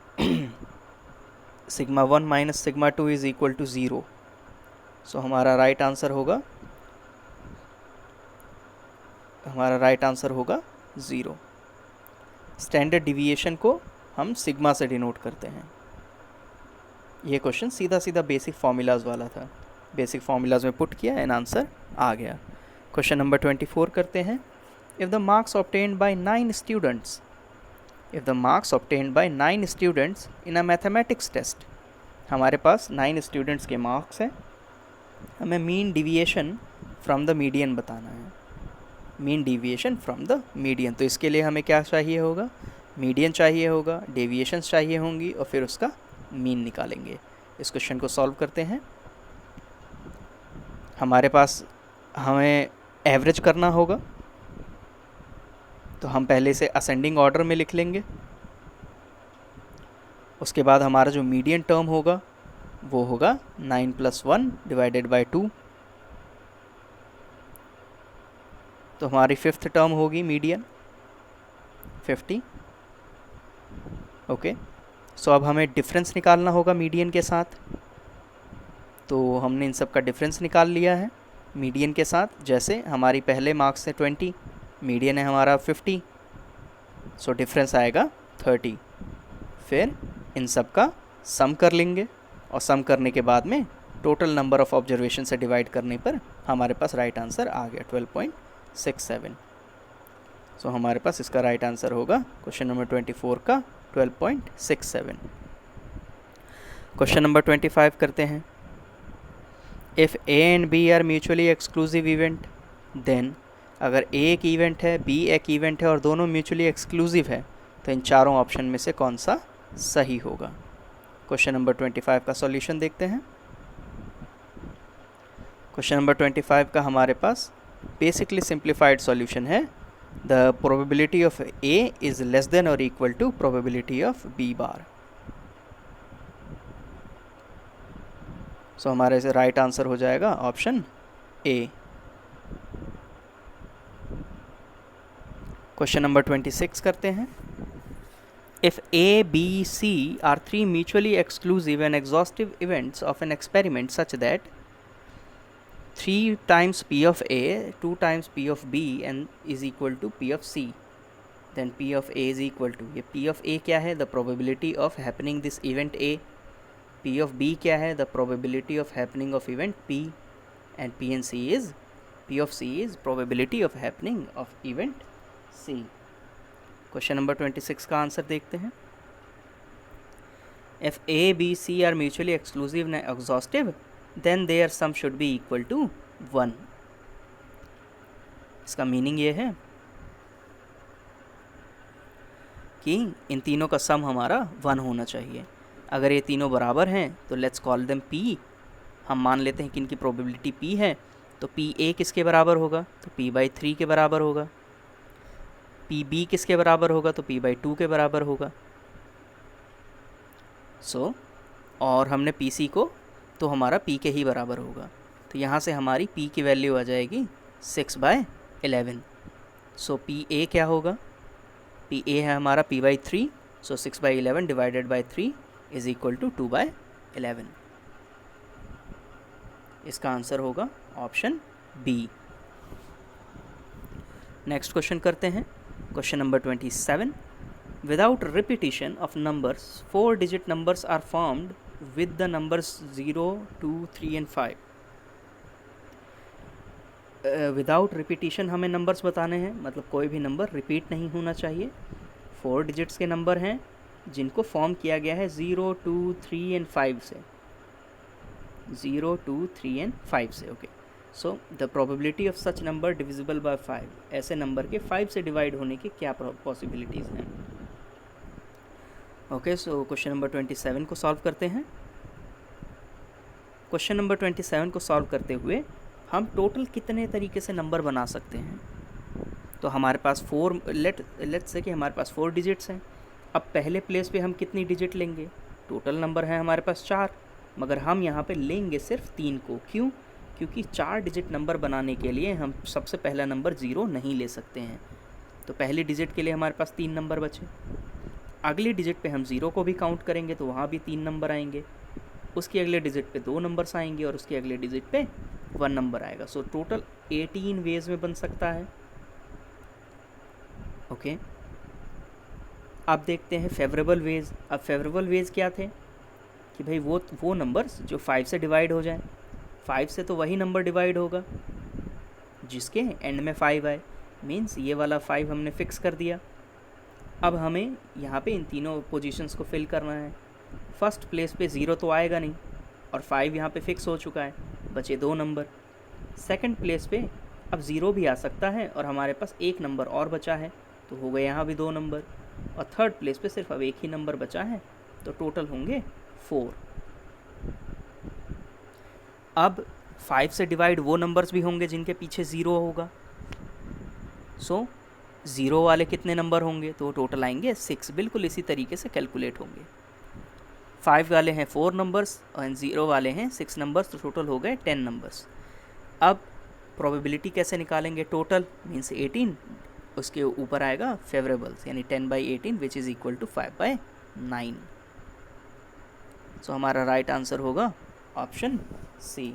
sigma 1 minus sigma 2 is equal to 0। So हमारा राइट आंसर होगा 0। स्टैंडर्ड डिविएशन को हम सिग्मा से डिनोट करते हैं। ये क्वेश्चन सीधा सीधा बेसिक फॉर्मूलाज वाला था। बेसिक फार्मूलाज में पुट किया एंड आंसर आ गया। क्वेश्चन नंबर 24 करते हैं। If the marks obtained by 9 students, if the marks obtained by 9 students in a mathematics test, हमारे पास 9 स्टूडेंट्स के मार्क्स हैं, हमें mean deviation from the median बताना है, mean deviation from the median. तो इसके लिए हमें क्या चाहिए होगा, मीडियन चाहिए होगा, डेविएशंस चाहिए होंगी और फिर उसका मीन निकालेंगे। इस क्वेश्चन को सॉल्व करते हैं। हमारे पास हमें एवरेज करना होगा, तो हम पहले से असेंडिंग ऑर्डर में लिख लेंगे। उसके बाद हमारा जो मीडियन टर्म होगा वो होगा 9 + 1 डिवाइडेड बाय 2, तो हमारी 5th टर्म होगी मीडियन 50। ओके, सो अब हमें डिफरेंस निकालना होगा मीडियन के साथ, तो हमने इन सब का डिफरेंस निकाल लिया है मीडियन के साथ। जैसे हमारी पहले मार्क्स है 20, मीडियन है हमारा 50, सो डिफरेंस आएगा 30। फिर इन सब का सम कर लेंगे और सम करने के बाद में टोटल नंबर ऑफ़ ऑब्जर्वेशन से डिवाइड करने पर हमारे पास राइट आंसर आ गया 12.67। सो हमारे पास इसका राइट आंसर होगा क्वेश्चन नंबर 24 का 12.67। क्वेश्चन नंबर 25 करते हैं। If A and B are mutually exclusive event, then अगर ए एक इवेंट है, बी एक इवेंट है और दोनों म्यूचुअली एक्सक्लूसिव है, तो इन चारों ऑप्शन में से कौन सा सही होगा। क्वेश्चन नंबर 25 का सॉल्यूशन देखते हैं। क्वेश्चन नंबर 25 का हमारे पास बेसिकली सिंप्लीफाइड सॉल्यूशन है। The probability of A is less than और equal to probability of B bar. So हमारे से राइट आंसर हो जाएगा ऑप्शन ए। क्वेश्चन नंबर 26 करते हैं। If A B C are 3 mutually exclusive and exhaustive events of an experiment such that 3 times P of A, 2 times P of B and is equal to P of C, then P of A is equal to, ये P of A क्या है, the probability of happening this event A, P of B क्या है, the probability of happening of event P, and P and C is, P of C is probability of happening of event C। Question number 26 का answer देखते हैं। If A, B, C are mutually exclusive and exhaustive, then their sum should be equal to 1। इसका meaning ये है कि इन तीनों का सम हमारा 1 होना चाहिए। अगर ये तीनों बराबर हैं तो लेट्स कॉल देम P। हम मान लेते हैं कि इनकी प्रोबेबिलिटी P है, तो P A किसके बराबर होगा, तो P/3 के बराबर होगा। P B किसके बराबर होगा, तो P/2 के बराबर होगा। सो और हमने P C को, तो हमारा P के ही बराबर होगा, तो यहाँ से हमारी P की वैल्यू आ जाएगी 6/11। सो P A क्या होगा, P A है हमारा P/3, so 6/11 divided by 3 is equal to 2/11। इसका आंसर होगा ऑप्शन B। नेक्स्ट क्वेश्चन करते हैं। Question number 27। Without repetition of numbers 4 digit numbers are formed with the numbers 0, 2, 3 and 5। Without repetition हमें numbers बताने हैं, मतलब कोई भी नंबर रिपीट नहीं होना चाहिए। 4 डिजिट्स के नंबर हैं जिनको फॉर्म किया गया है 0, 2, 3 and 5 से, 0, 2, 3 and 5 से। Okay, so the probability of such number divisible by 5, ऐसे नंबर के 5 से डिवाइड होने की क्या पॉसिबिलिटीज़ हैं। ओके, सो क्वेश्चन नंबर 27 को सॉल्व करते हैं। क्वेश्चन नंबर 27 को सॉल्व करते हुए हम टोटल कितने तरीके से नंबर बना सकते हैं। तो हमारे पास 4 लेट्स से कि हमारे पास 4 डिजिट्स हैं। अब पहले प्लेस पे हम कितनी डिजिट लेंगे, टोटल नंबर है हमारे पास 4, मगर हम यहाँ पे लेंगे सिर्फ 3 को। क्यों, क्योंकि 4 डिजिट नंबर बनाने के लिए हम सबसे पहला नंबर 0 नहीं ले सकते हैं, तो पहली डिजिट के लिए हमारे पास 3 नंबर बचे। अगली डिजिट पे हम 0 को भी काउंट करेंगे तो वहाँ भी 3 नंबर आएंगे, उसकी अगले डिजिट पे 2 नंबर्स आएंगे और उसके अगले डिजिट पे 1 नंबर आएगा। सो टोटल 18 वेज में बन सकता है। ओके, अब देखते हैं फेवरेबल वेज। अब फेवरेबल वेज क्या थे कि भाई वो नंबर्स जो 5 से डिवाइड हो जाएं, 5 से तो वही नंबर डिवाइड होगा जिसके एंड में 5 आए, मीन्स ये वाला 5 हमने फिक्स कर दिया। अब हमें यहाँ पे इन तीनों पोजीशंस को फिल करना है। फर्स्ट प्लेस पे 0 तो आएगा नहीं और 5 यहाँ पे फिक्स हो चुका है, बचे 2 नंबर। सेकंड प्लेस पे अब 0 भी आ सकता है और हमारे पास एक नंबर और बचा है, तो हो गए यहाँ भी 2 नंबर। और थर्ड प्लेस पे सिर्फ अब एक ही नंबर बचा है, तो टोटल होंगे 4। अब 5 से डिवाइड वो नंबर्स भी होंगे जिनके पीछे 0 होगा। सो 0 वाले कितने नंबर होंगे, तो टोटल आएंगे 6। बिल्कुल इसी तरीके से कैलकुलेट होंगे। 5 वाले हैं 4 नंबर्स और 0 वाले हैं 6 नंबर्स, तो टोटल हो गए 10 नंबर्स। अब प्रोबेबिलिटी कैसे निकालेंगे, टोटल मीन्स 18, उसके ऊपर आएगा फेवरेबल्स, यानी 10/18 विच इज़ इक्वल टू 5/9। सो हमारा राइट आंसर होगा ऑप्शन सी।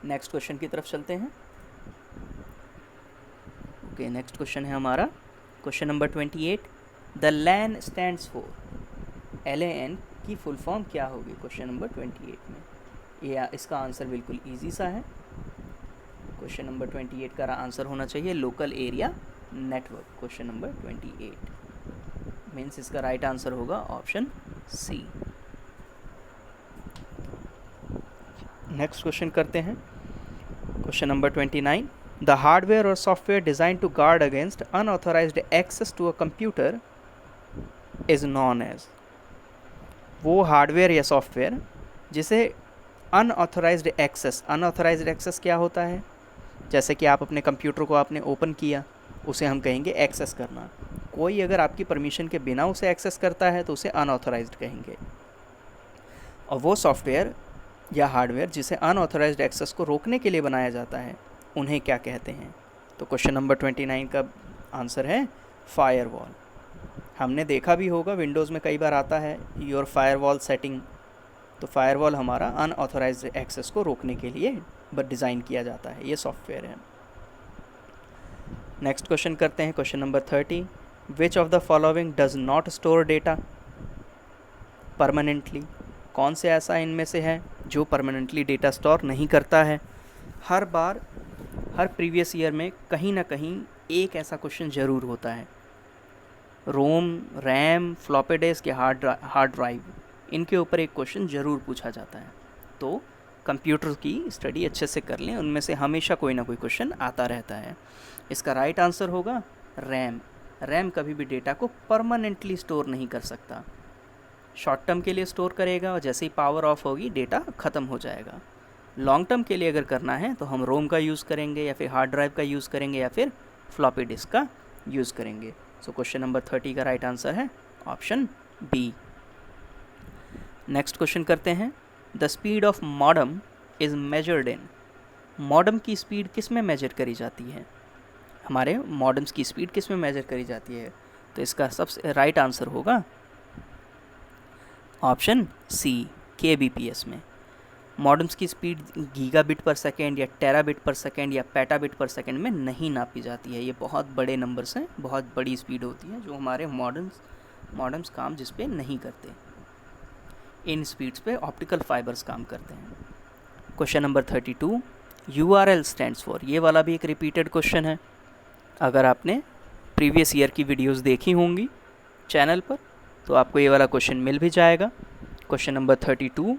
नेक्स्ट क्वेश्चन की तरफ चलते हैं। ओके, नेक्स्ट क्वेश्चन है हमारा question number 28। The LAN stands for, LAN की फुल फॉर्म क्या होगी क्वेश्चन नंबर 28 में। ये इसका आंसर बिल्कुल इजी सा है। क्वेश्चन नंबर 28 का आंसर होना चाहिए local area network. Question number 28 means इसका राइट आंसर होगा ऑप्शन सी। नेक्स्ट क्वेश्चन करते हैं। Question number 29। द हार्डवेयर और software design to guard against unauthorised access to a computer is known as. वो hardware या software जिसे unauthorised access क्या होता है, जैसे कि आप अपने कंप्यूटर को आपने ओपन किया, उसे हम कहेंगे एक्सेस करना। कोई अगर आपकी परमिशन के बिना उसे एक्सेस करता है तो उसे अनऑथराइज्ड कहेंगे। और वो सॉफ्टवेयर या हार्डवेयर जिसे अनऑथराइज्ड एक्सेस को रोकने के लिए बनाया जाता है, उन्हें क्या कहते हैं। तो क्वेश्चन नंबर 29 का आंसर है फायरवॉल। हमने देखा भी होगा, विंडोज़ में कई बार आता है योर फायरवॉल सेटिंग, तो फायरवॉल हमारा अनऑथराइज्ड एक्सेस को रोकने के लिए डिज़ाइन किया जाता है, ये सॉफ्टवेयर है। नेक्स्ट क्वेश्चन करते हैं, question number 30। Which of the following does not store data permanently. कौन से ऐसा इनमें से है जो परमानेंटली डेटा स्टोर नहीं करता है। हर बार हर प्रीवियस ईयर में कहीं ना कहीं एक ऐसा क्वेश्चन ज़रूर होता है। रोम, रैम, फ्लॉपी डिस्क या हार्ड ड्राइव, इनके ऊपर एक क्वेश्चन ज़रूर पूछा जाता है। तो कंप्यूटर की स्टडी अच्छे से कर लें, उनमें से हमेशा कोई ना कोई क्वेश्चन आता रहता है। इसका राइट आंसर होगा रैम। रैम कभी भी डेटा को परमानेंटली स्टोर नहीं कर सकता, शॉर्ट टर्म के लिए स्टोर करेगा और जैसे ही पावर ऑफ होगी डेटा ख़त्म हो जाएगा। लॉन्ग टर्म के लिए अगर करना है तो हम रोम का यूज़ करेंगे या फिर हार्ड ड्राइव का यूज़ करेंगे या फिर फ्लॉपी डिस्क का यूज़ करेंगे। सो क्वेश्चन नंबर 30 का राइट आंसर है ऑप्शन बी। नेक्स्ट क्वेश्चन करते हैं। The speed of modem is measured in. Modem की स्पीड किस में मेजर करी जाती है, हमारे मॉडम्स की स्पीड किस में मेजर करी जाती है। तो इसका सबसे राइट आंसर होगा ऑप्शन सी, kbps में। मॉडम्स की स्पीड गीगाबिट पर सेकेंड या टेराबिट पर सेकेंड या पेटाबिट पर सेकेंड में नहीं नापी जाती है। ये बहुत बड़े नंबर्स हैं, बहुत बड़ी स्पीड होती है जो हमारे मॉडम्स काम जिस पे नहीं करते। इन स्पीड्स पे ऑप्टिकल फाइबर्स काम करते हैं। Question number 32। URL stands for. ये वाला भी एक रिपीटेड क्वेश्चन है। अगर आपने प्रीवियस ईयर की वीडियोस देखी होंगी चैनल पर तो आपको ये वाला क्वेश्चन मिल भी जाएगा। Question number 32।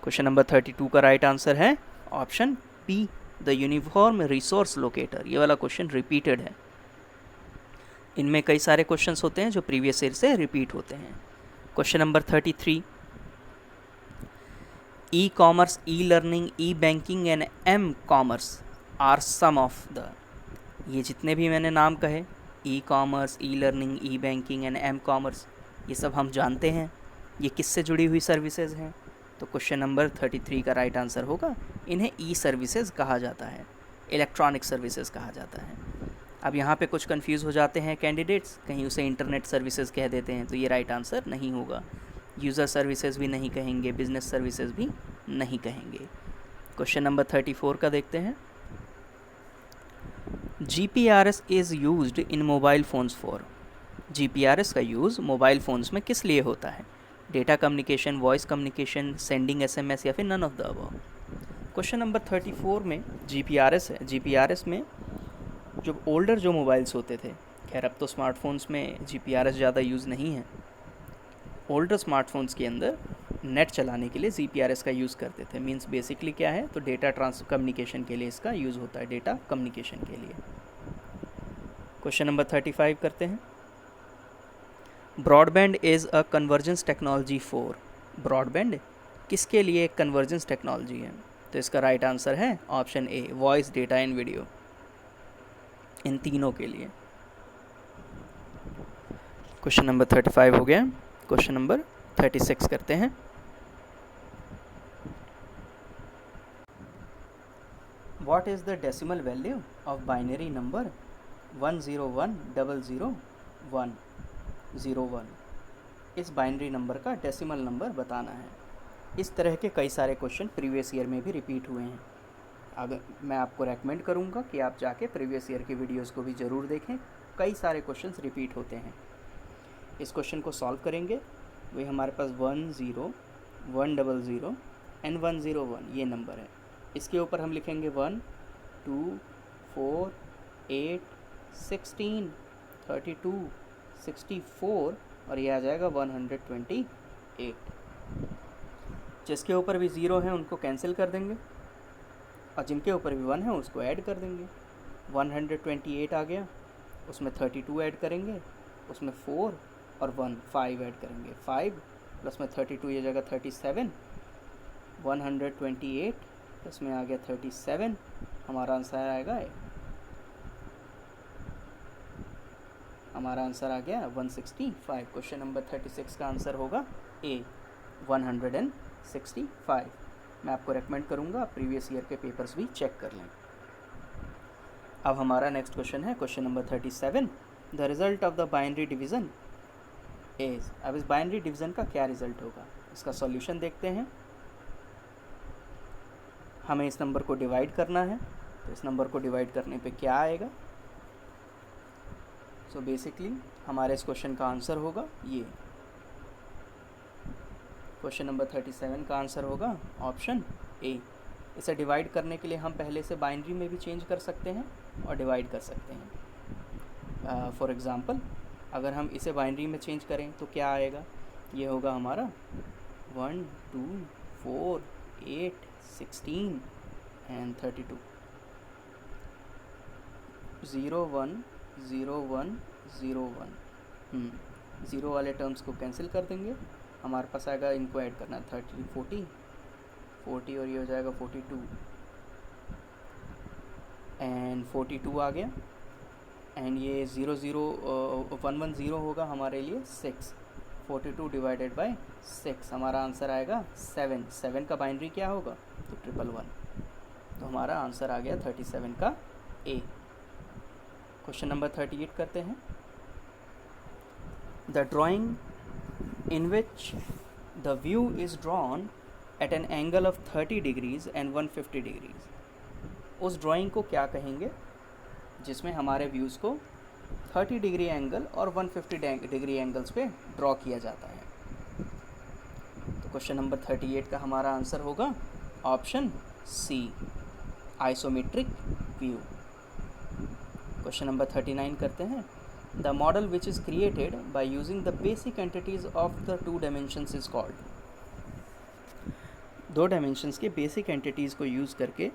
क्वेश्चन नंबर 32 का राइट आंसर है option P, the uniform resource locator. ये वाला क्वेश्चन रिपीटेड है। इनमें कई सारे क्वेश्चंस होते हैं जो प्रीवियस ईयर से रिपीट होते हैं। Question number 33। E commerce, e learning, e banking and m commerce are some of the. ये जितने भी मैंने नाम कहे, e commerce, e learning, e banking and m commerce, ये सब हम जानते हैं ये किससे जुड़ी हुई सर्विसेज हैं। तो क्वेश्चन नंबर 33 का राइट आंसर होगा इन्हें ई सर्विसेज कहा जाता है, इलेक्ट्रॉनिक सर्विसेज कहा जाता है। अब यहाँ पे कुछ कंफ्यूज हो जाते हैं कैंडिडेट्स, कहीं उसे इंटरनेट सर्विसेज कह देते हैं, तो ये राइट आंसर नहीं होगा। यूज़र सर्विसेज भी नहीं कहेंगे, बिजनेस सर्विसेज भी नहीं कहेंगे। क्वेश्चन नंबर 34 का देखते हैं। GPRS is used in mobile phones for. GPRS का यूज़ मोबाइल फ़ोन्स में किस लिए होता है। Data communication, voice communication, sending SMS या फिर none of the above. Question number 34 में GPRS है। GPRS में जो ओल्डर जो मोबाइल्स होते थे, खैर अब तो स्मार्टफोन्स में GPRS ज़्यादा यूज़ नहीं है, ओल्डर स्मार्टफोन्स के अंदर नेट चलाने के लिए GPRS का यूज़ करते थे। मींस बेसिकली क्या है, तो डेटा कम्युनिकेशन के लिए इसका यूज़ होता है, डेटा कम्युनिकेशन के लिए। क्वेश्चन नंबर 35 करते हैं। Broadband is a convergence technology for. Broadband किसके लिए एक कन्वर्जेंस टेक्नोलॉजी है? तो इसका राइट आंसर है option A, voice, data and video, इन तीनों के लिए। क्वेश्चन नंबर 35 हो गया। क्वेश्चन नंबर 36 करते हैं। What is the decimal value of binary number 101000101? इस बाइनरी नंबर का डेसिमल नंबर बताना है। इस तरह के कई सारे क्वेश्चन प्रीवियस ईयर में भी रिपीट हुए हैं। अगर मैं आपको रेकमेंड करूंगा कि आप जाके प्रीवियस ईयर की वीडियोस को भी ज़रूर देखें, कई सारे क्वेश्चंस रिपीट होते हैं। इस क्वेश्चन को सॉल्व करेंगे, वही हमारे पास 10 100 एंड 101 ये नंबर है। इसके ऊपर हम लिखेंगे 1 2 4 8 16 32 64 और ये आ जाएगा 128। जिसके ऊपर भी 0 है उनको कैंसिल कर देंगे और जिनके ऊपर भी 1 है उसको ऐड कर देंगे। 128 आ गया, उसमें 32 ऐड करेंगे, उसमें 4 और 1 5 ऐड करेंगे। 5 प्लस में 32 ये जगह 37, 128 प्लस में आ गया 37, हमारा आंसर आएगा, हमारा आंसर आ गया 165। क्वेश्चन नंबर 36 का आंसर होगा ए, 165। मैं आपको रेकमेंड करूँगा आप प्रीवियस ईयर के पेपर्स भी चेक कर लें। अब हमारा नेक्स्ट क्वेश्चन है question number 37। The result of the binary division is. अब इस बाइनरी डिवीज़न का क्या रिज़ल्ट होगा, इसका सॉल्यूशन देखते हैं। हमें इस नंबर को डिवाइड करना है, तो इस नंबर को डिवाइड करने पे क्या आएगा? सो बेसिकली हमारे इस क्वेश्चन का आंसर होगा ये। क्वेश्चन नंबर 37 का आंसर होगा ऑप्शन ए। इसे डिवाइड करने के लिए हम पहले से बाइनरी में भी चेंज कर सकते हैं और डिवाइड कर सकते हैं। फॉर एग्ज़ाम्पल अगर हम इसे बाइनरी में चेंज करें तो क्या आएगा? ये होगा हमारा 1 2 4 8 16 एंड 32। 0 1 0 1 0 1। 0 वाले टर्म्स को कैंसिल कर देंगे, हमारे पास आएगा, इनको ऐड करना है 30 40 40 और ये हो जाएगा 42 एंड 42 आ गया एंड ये 0 0 1 1 0 होगा हमारे लिए 6। 42 डिवाइडेड बाय 6 हमारा आंसर आएगा 7। 7 का बाइनरी क्या होगा? तो 111। तो हमारा आंसर आ गया 37 का ए। क्वेश्चन नंबर 38 करते हैं। The drawing in which the view is drawn at an angle of 30 degrees and 150 degrees। उस ड्राइंग को क्या कहेंगे जिसमें हमारे व्यूज़ को 30 डिग्री एंगल और 150 डिग्री एंगल्स पे ड्रॉ किया जाता है? तो क्वेश्चन नंबर 38 का हमारा आंसर होगा option C, isometric view. Question number 39 करते हैं। The model which is created by using the basic entities of the two dimensions is called। दो डायमेंशंस के बेसिक एंटिटीज़ को यूज़ करके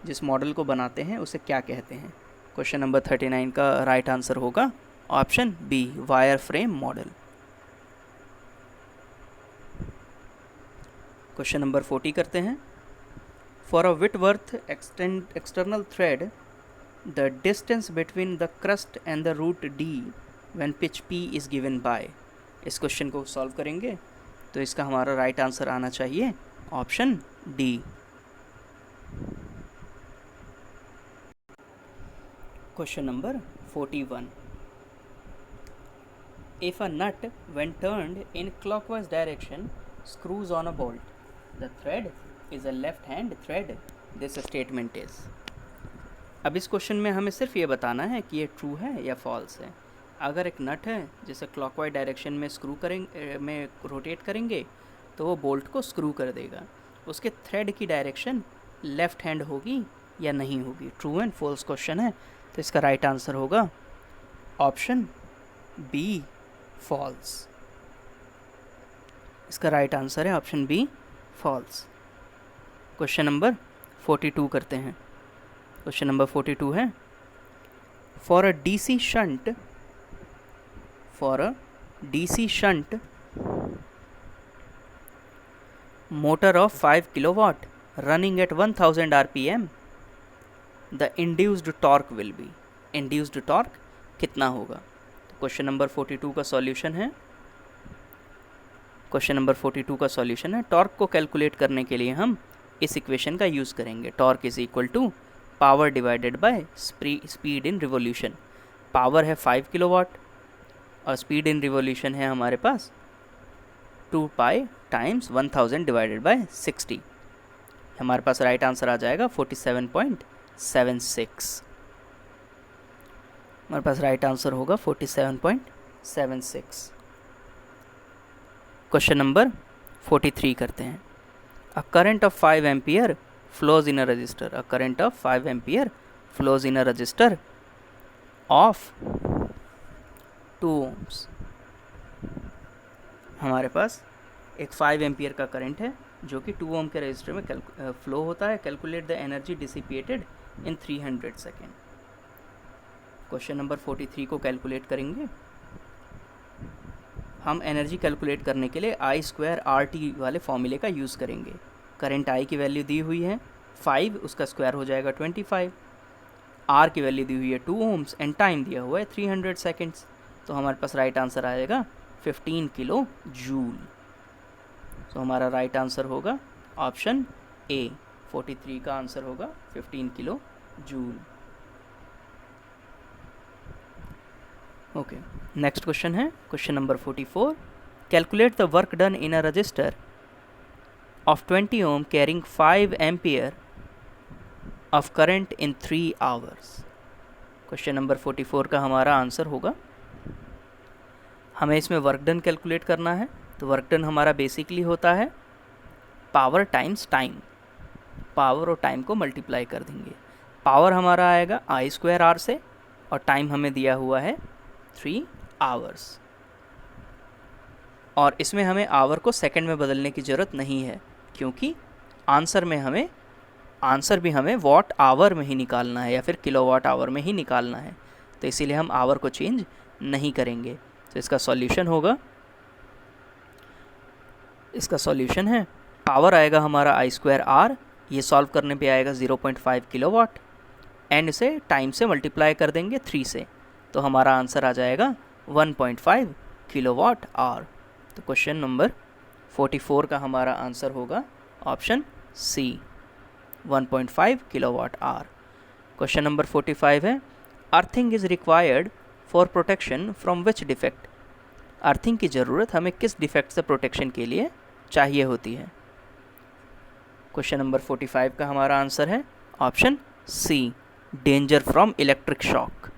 जिस मॉडल को बनाते हैं उसे क्या कहते हैं? क्वेश्चन नंबर 39 का राइट आंसर होगा option B, wire frame model. Question number 40 करते हैं। For a Whitworth external thread the distance between the crust and the root D when pitch P is given by। इस question को solve करेंगे तो इसका हमारा right answer आना चाहिए option D. Question number 41। If a nut when turned in clockwise direction screws on a bolt, the thread is a left hand thread, this statement is। अब इस क्वेश्चन में हमें सिर्फ ये बताना है कि ये ट्रू है या फॉल्स है। अगर एक नट है जिसे क्लॉकवाइज डायरेक्शन में स्क्रू करेंगे में रोटेट करेंगे तो वो बोल्ट को स्क्रू कर देगा। उसके थ्रेड की डायरेक्शन लेफ्ट हैंड होगी या नहीं होगी, ट्रू एंड फॉल्स क्वेश्चन है। तो इसका राइट आंसर होगा ऑप्शन बी, फॉल्स। इसका राइट आंसर है option B, false. Question number 42 करते हैं। क्वेश्चन नंबर 42 है, for a DC shunt motor of 5 kilowatt running at 1000 RPM the induced torque will be. Induced torque कितना होगा? तो question number 42 का solution है, टॉर्क को कैलकुलेट करने के लिए हम इस इक्वेशन का यूज़ करेंगे। Torque is equal to power divided by speed in revolution. Power है 5 किलोवाट और स्पीड इन रिवॉल्यूशन है हमारे पास 2 पाई टाइम्स 1000 डिवाइडेड बाय 60। हमारे पास राइट आंसर आ जाएगा 47.76। हमारे पास राइट आंसर होगा 47.76। क्वेश्चन नंबर 43 करते हैं। A current of 5 ampere flows in a resistor. A current of 5 ampere flows in a resistor of 2 ohms. हमारे पास एक 5 एम्पियर का करंट है जो कि 2 ओम के रजिस्टर में फ्लो होता है। Calculate the energy dissipated in 300 second. Question number 43 को कैलकुलेट करेंगे। हम एनर्जी कैलकुलेट करने के लिए I² RT वाले फॉर्मूले का यूज़ करेंगे। करंट I की वैल्यू दी हुई है 5, उसका स्क्वायर हो जाएगा 25। R की वैल्यू दी हुई है 2 ओम्स एंड टाइम दिया हुआ है 300 सेकेंड्स। तो हमारे पास राइट आंसर आएगा 15 किलो जूल। तो हमारा राइट आंसर होगा ऑप्शन ए, 43 का आंसर होगा 15 kilo joule. Okay, next question है question number 44। Calculate the work done in a register of 20 ohm carrying 5 ampere of current in 3 hours। Question number 44 का हमारा answer होगा, हमें इसमें वर्क डन कैलकुलेट करना है। तो वर्क डन हमारा बेसिकली होता है पावर टाइम्स टाइम। पावर और टाइम को मल्टीप्लाई कर देंगे। पावर हमारा आएगा I² R से और टाइम हमें दिया हुआ है 3 आवर्स। और इसमें हमें आवर को सेकंड में बदलने की ज़रूरत नहीं है क्योंकि आंसर भी हमें वॉट आवर में ही निकालना है या फिर किलोवाट आवर में ही निकालना है। तो इसीलिए हम आवर को चेंज नहीं करेंगे। तो इसका सॉल्यूशन होगा, इसका सॉल्यूशन है पावर आएगा हमारा I² R, ये सॉल्व करने पे आएगा 0.5 किलोवाट एंड इसे टाइम से मल्टीप्लाई कर देंगे 3 से। तो हमारा आंसर आ जाएगा 1.5 किलोवाट आवर। तो क्वेश्चन नंबर 44 का हमारा आंसर होगा option C, 1.5 kilowatt hour. Question number 45 है, earthing is required for protection from which defect. Earthing की ज़रूरत हमें किस डिफेक्ट से प्रोटेक्शन के लिए चाहिए होती है? क्वेश्चन नंबर 45 का हमारा आंसर है option C, danger from electric shock.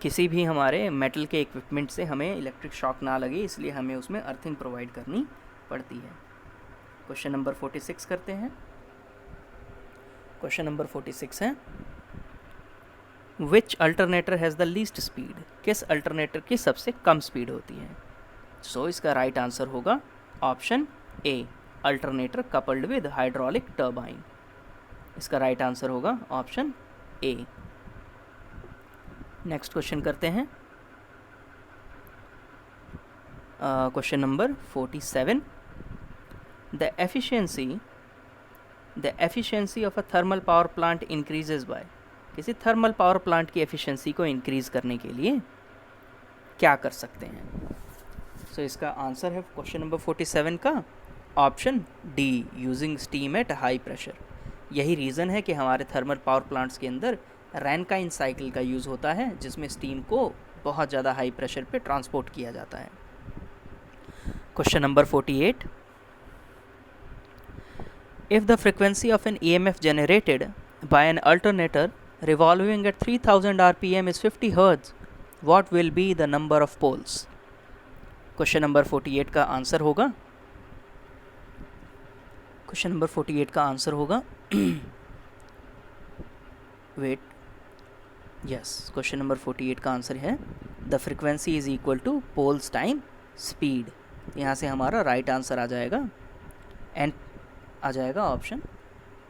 किसी भी हमारे मेटल के इक्विपमेंट से हमें इलेक्ट्रिक शॉक ना लगे इसलिए हमें उसमें अर्थिंग प्रोवाइड करनी पड़ती है। क्वेश्चन नंबर 46 करते हैं। क्वेश्चन नंबर 46 है, which alternator has the least speed. किस अल्टरनेटर की सबसे कम स्पीड होती है? सो इसका राइट आंसर होगा option A, alternator coupled with hydraulic turbine. इसका राइट आंसर होगा ऑप्शन ए। नेक्स्ट क्वेश्चन करते हैं। Question number 47, the efficiency of a thermal power plant increases by. किसी थर्मल पावर प्लांट की एफिशिएंसी को increase करने के लिए क्या कर सकते हैं? सो इसका आंसर है क्वेश्चन नंबर 47 का option D, using steam at high pressure. यही रीज़न है कि हमारे थर्मल पावर प्लांट्स के अंदर रैनकाइन साइकिल का यूज़ होता है जिसमें स्टीम को बहुत ज़्यादा हाई प्रेशर पे ट्रांसपोर्ट किया जाता है। Question number 48, if the frequency of an EMF generated by an alternator revolving at 3000 rpm is 50 Hz, What will be the number of poles? Question number 48 का आंसर होगा, question number 48 का answer होगा wait, yes, question number 48 का answer है the frequency is equal to poles time speed. यहाँ से हमारा right answer आ जाएगा, एंड आ जाएगा ऑप्शन,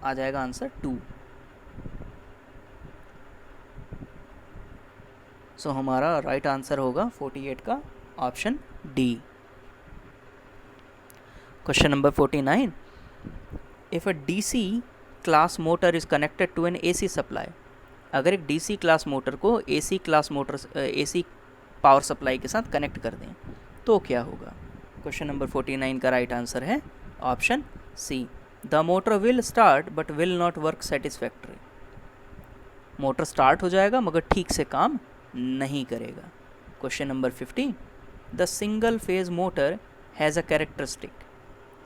आ जाएगा आंसर 2। सो हमारा राइट आंसर होगा 48 का option D. Question number 49, if a DC class motor is connected to an AC supply, अगर एक डीसी क्लास मोटर को AC class motor AC power supply के साथ कनेक्ट कर दें तो क्या होगा? क्वेश्चन नंबर 49 का राइट आंसर है option C, the motor will start but will not work satisfactory. Motor start हो जाएगा मगर ठीक से काम नहीं करेगा। Question number 50, the single phase motor has a characteristic,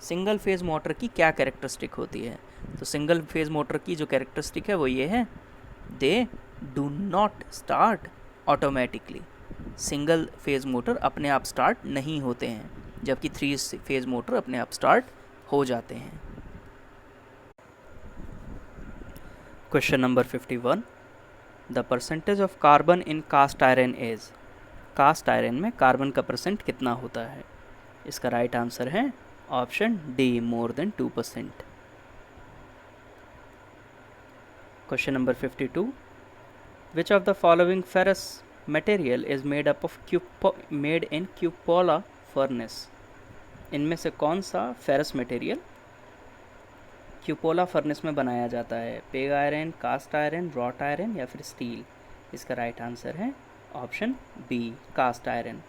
single phase motor की क्या कैरेक्टरिस्टिक होती है? तो सिंगल फेज मोटर की जो कैरेक्टरिस्टिक है वो ये है, they do not start automatically. Single phase motor अपने आप स्टार्ट नहीं होते हैं, जबकि 3 फेज मोटर अपने आप स्टार्ट हो जाते हैं। Question number 51, the percentage of carbon in cast iron is, cast iron में कार्बन का परसेंट कितना होता है? इसका राइट आंसर है option D, more than 2%। Question number 52, which of the following ferrous material is made up of made in cupola furnace, इनमें से कौन सा फेरस मटेरियल क्यूपोला फर्नेस में बनाया जाता है? Peg iron, cast iron, wrought iron या फिर स्टील? इसका राइट आंसर है ऑप्शन बी, कास्ट आयरन,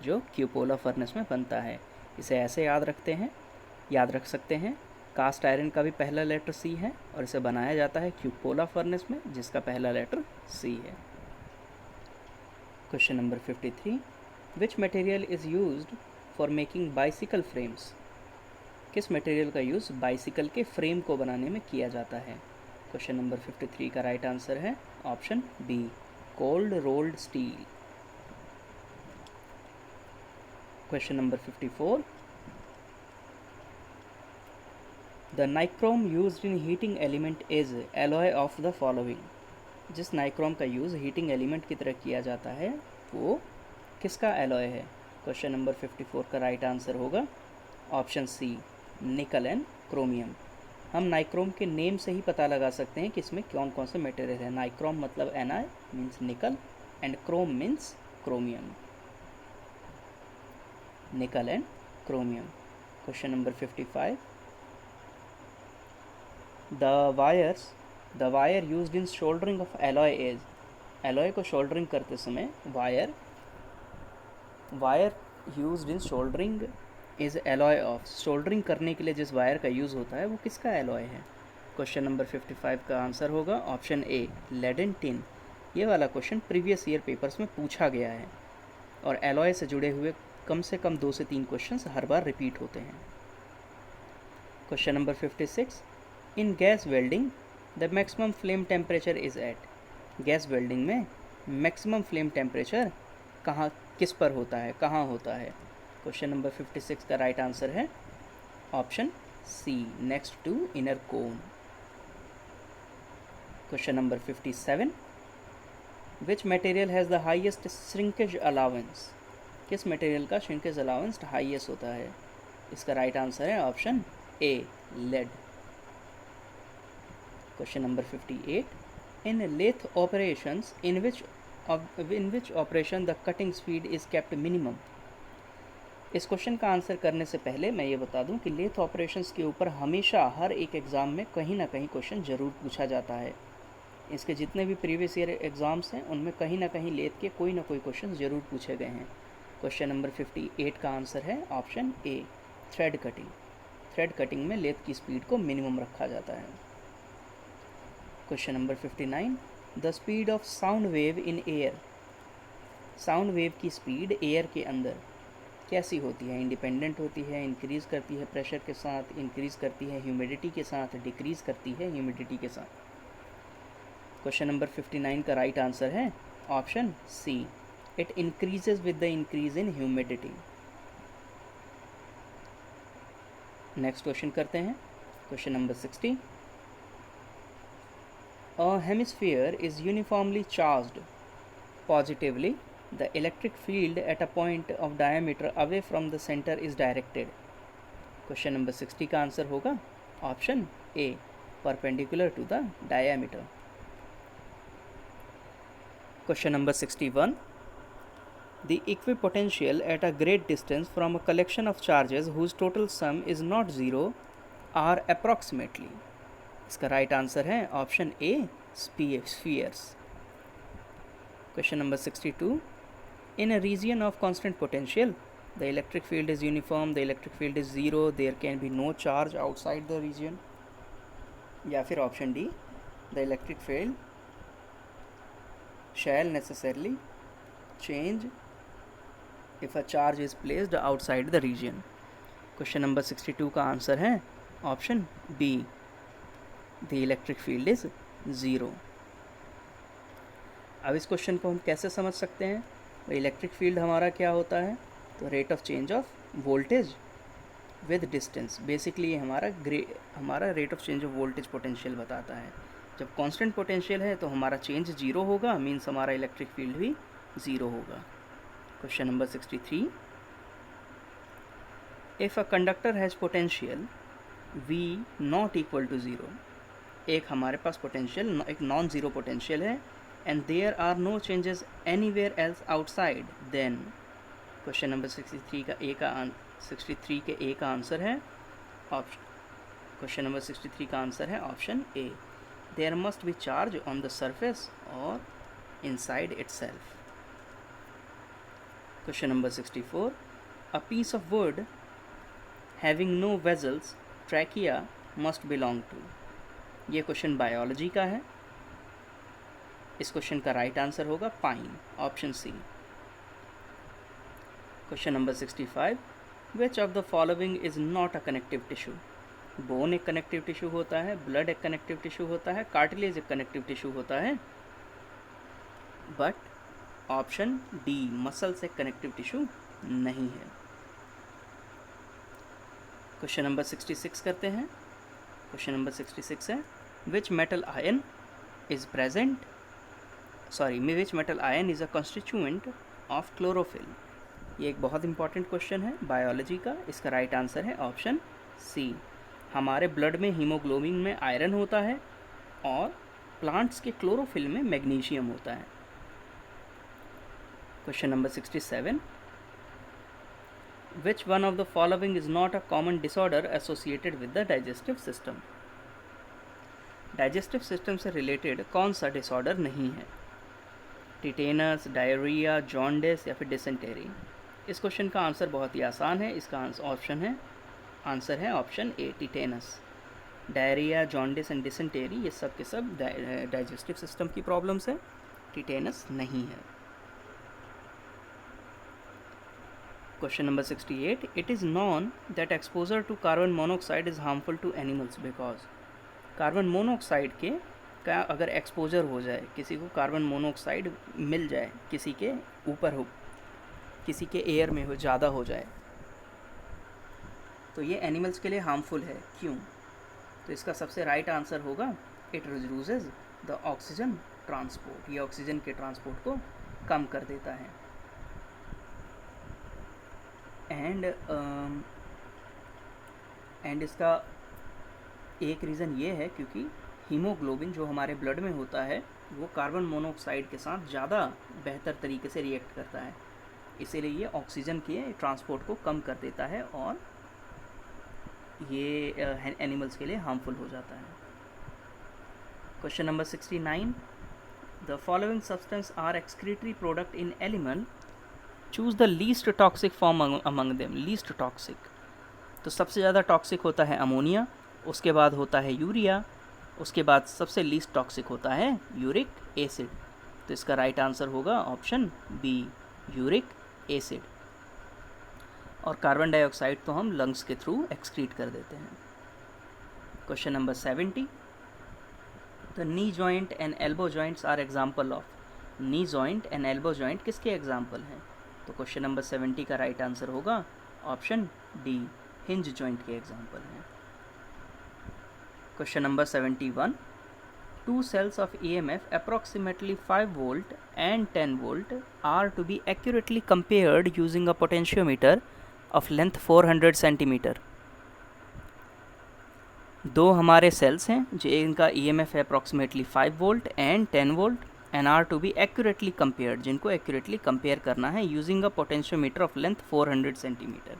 जो क्यूपोला फर्नेस में बनता है। इसे ऐसे याद रख सकते हैं, कास्ट आयरन का भी पहला लेटर सी है और इसे बनाया जाता है क्यूपोला फर्नेस में जिसका पहला लेटर सी है। Question number 53, which material is used for making bicycle frames, किस मटेरियल का यूज़ बाइसिकल के फ्रेम को बनाने में किया जाता है? क्वेश्चन नंबर 53 का राइट आंसर है option B, cold rolled steel. Question number 54, the nichrome used in heating element is alloy of the following, जिस नाइक्रोम का यूज़ हीटिंग एलिमेंट की तरह किया जाता है वो किसका एलॉय है? क्वेश्चन नंबर 54 का राइट आंसर होगा option C, nickel and chromium. हम नाइक्रोम के नेम से ही पता लगा सकते हैं कि इसमें कौन कौन से मटेरियल है। नाइक्रोम मतलब Na मीन्स निकल एंड क्रोम मीन्स क्रोमियम, निकल and chromium. Question number 55, the wire used in soldering of alloy is, alloy को शोल्डरिंग करते समय wire used in soldering is alloy of, soldering करने के लिए जिस वायर का यूज़ होता है वो किसका एलॉय है? क्वेश्चन नंबर 55 का आंसर होगा option A, lead and tin. ये वाला क्वेश्चन प्रीवियस ईयर पेपर्स में पूछा गया है और एलॉय से जुड़े हुए कम से कम 2 से 3 क्वेश्चंस हर बार रिपीट होते हैं। Question number 56, in gas welding the maximum flame temperature is at, gas welding में मैक्सिमम फ्लेम टेम्परेचर किस पर होता है, कहाँ होता है? क्वेश्चन नंबर 56 का राइट आंसर है option C, next to inner cone. Question number 57, which material has the highest shrinkage allowance, किस मटेरियल का श्रिंकेज अलाउंस हाईएस्ट होता है? इसका राइट आंसर है option A, lead. Question number 58, in lathe operations in which operation the cutting speed is kept minimum. इस question का answer करने से पहले मैं ये बता दूं कि लेथ ऑपरेशंस के ऊपर हमेशा हर एक एग्ज़ाम में कहीं ना कहीं क्वेश्चन ज़रूर पूछा जाता है। इसके जितने भी प्रीवियस ईयर एग्ज़ाम्स हैं उनमें कहीं ना कहीं लेथ के कोई ना कोई क्वेश्चन ज़रूर पूछे गए हैं। क्वेश्चन नंबर 58 का आंसर है ऑप्शन ए, थ्रेड कटिंग। थ्रेड कटिंग में लेथ की स्पीड को मिनिमम रखा जाता है। Question number 59, the speed of sound wave in air, sound wave की स्पीड एयर के अंदर कैसी होती है? इंडिपेंडेंट होती है, इंक्रीज़ करती है प्रेशर के साथ, इंक्रीज़ करती है ह्यूमिडिटी के साथ, डिक्रीज़ करती है ह्यूमिडिटी के साथ? क्वेश्चन नंबर 59 का राइट आंसर है option C, It increases with the increase in humidity. Next question करते हैं. Question number 60. A hemisphere is uniformly charged positively. The electric field at a point of diameter away from the center is directed. Question number 60 का answer होगा option A, perpendicular to the diameter. Question number 61. The equipotential at a great distance from a collection of charges whose total sum is not zero are approximately. इसका right answer है option A, spheres. Question number 62. In a region of constant potential, the electric field is uniform, the electric field is zero, there can be no charge outside the region. या फिर option D, the electric field shall necessarily change if a charge is placed outside the region. Question number 62 का answer है option B, the electric field is zero. अब इस question को हम कैसे समझ सकते हैं? इलेक्ट्रिक फील्ड हमारा क्या होता है? तो rate of change of voltage with distance. Basically हमारा rate of change of voltage potential बताता है. जब कांस्टेंट पोटेंशियल है तो हमारा चेंज जीरो होगा, मीन्स हमारा इलेक्ट्रिक फील्ड भी ज़ीरो होगा. Question number 63. If a conductor has potential V not equal to zero, एक हमारे पास पोटेंशियल, एक नॉन ज़ीरो पोटेंशियल है, and there are no changes anywhere else outside, then. Question number 63 के ए का आंसर है ऑप्शन. क्वेश्चन नंबर 63 का answer है option A, there must be charge on the surface और inside itself. Question number 64. A piece of wood having no vessels trachea must belong to. ये question biology का है. इस question का right answer होगा pine, option C. Question number 65. Which of the following is not a connective tissue. Bone एक connective tissue होता है, blood एक कनेक्टिव टिश्यू होता है, कार्टिलेज एक कनेक्टिव टिश्यू होता है, बट ऑप्शन डी, मसल्स एक कनेक्टिव टिश्यू नहीं है. क्वेश्चन नंबर 66 करते हैं. क्वेश्चन नंबर 66 है which metal ion is present which metal ion is a constituent of chlorophyll. ये एक बहुत इंपॉर्टेंट क्वेश्चन है बायोलॉजी का. इसका राइट आंसर है ऑप्शन सी. हमारे ब्लड में हीमोग्लोबिन में आयरन होता है और प्लांट्स के क्लोरोफिल में मैग्नीशियम होता है. Question number 67. Which one of the following is not a common disorder associated with the digestive system? Digestive system से रिलेटेड कौन सा डिसऑर्डर नहीं है? टिटेनस, डायरिया, जॉन्डिस या फिर डिसेंटेरी. इस क्वेश्चन का आंसर बहुत ही आसान है. इसका आंसर है option A, tetanus. Diarrhoea, jaundice and dysentery ये सब के सब डाइजेस्टिव सिस्टम की प्रॉब्लम्स है. टिटेनस नहीं है. Question number 68. It is known that exposure to carbon monoxide is harmful to animals because. Carbon monoxide के का अगर एक्सपोजर हो जाए, किसी को कार्बन मोनोऑक्साइड मिल जाए, किसी के ऊपर हो, किसी के एयर में हो, ज़्यादा हो जाए, तो ये एनिमल्स के लिए हार्मफुल है. क्यों? तो इसका सबसे राइट आंसर होगा it reduces the oxygen transport. ये ऑक्सीजन के ट्रांसपोर्ट को कम कर देता है. एंड इसका एक रीज़न ये है क्योंकि हीमोग्लोबिन जो हमारे ब्लड में होता है वो कार्बन मोनोऑक्साइड के साथ ज़्यादा बेहतर तरीके से रिएक्ट करता है. इसीलिए ये ऑक्सीजन के ट्रांसपोर्ट को कम कर देता है और ये एनिमल्स के लिए हार्मफुल हो जाता है. Question number 69. The following substance are excretory product in animal. Choose the least toxic form among them. Least toxic, तो सबसे ज़्यादा टॉक्सिक होता है अमोनिया, उसके बाद होता है यूरिया, उसके बाद सबसे लीस्ट टॉक्सिक होता है यूरिक एसिड. तो इसका राइट आंसर होगा ऑप्शन बी, यूरिक एसिड. और कार्बन डाइऑक्साइड तो हम लंग्स के थ्रू एक्सक्रीट कर देते हैं. Question number 70. The knee joint and elbow joints are example of. Knee joint and elbow joint किसके एग्जाम्पल हैं? तो क्वेश्चन नंबर 70 का राइट आंसर होगा ऑप्शन डी, हिंज जॉइंट के एग्जाम्पल हैं। Question number 71, two cells of EMF approximately 5 volt and 10 volt are to be accurately compared using a potentiometer of length 400 cm. दो हमारे sales हैं जो इनका EMF है approximately 5 volt and 10 volt and are to be accurately compared, जिनको accurately compare करना है using a potentiometer of length 400 centimetre.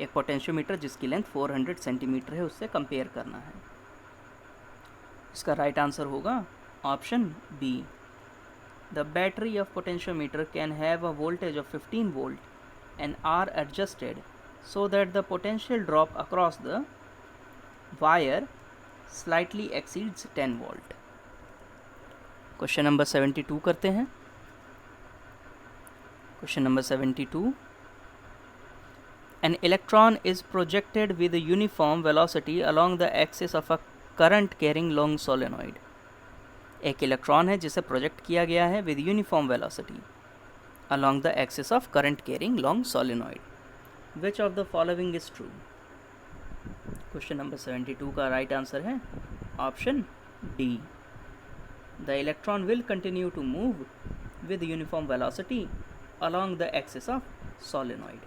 एक पोटेंशियोमीटर जिसकी लेंथ 400 सेंटीमीटर है उससे कंपेयर करना है। इसका राइट आंसर होगा option B. The battery of potentiometer can have a voltage of 15 volt and are adjusted so that the potential drop across the wire slightly exceeds 10 volt. Question number 72 करते हैं। Question number 72, an electron is projected with a uniform velocity along the axis of a current carrying long solenoid. एक electron है जिसे project किया गया है with uniform velocity along the axis of current carrying long solenoid. Which of the following is true? Question number 72 का right answer है option D. The electron will continue to move with uniform velocity along the axis of solenoid.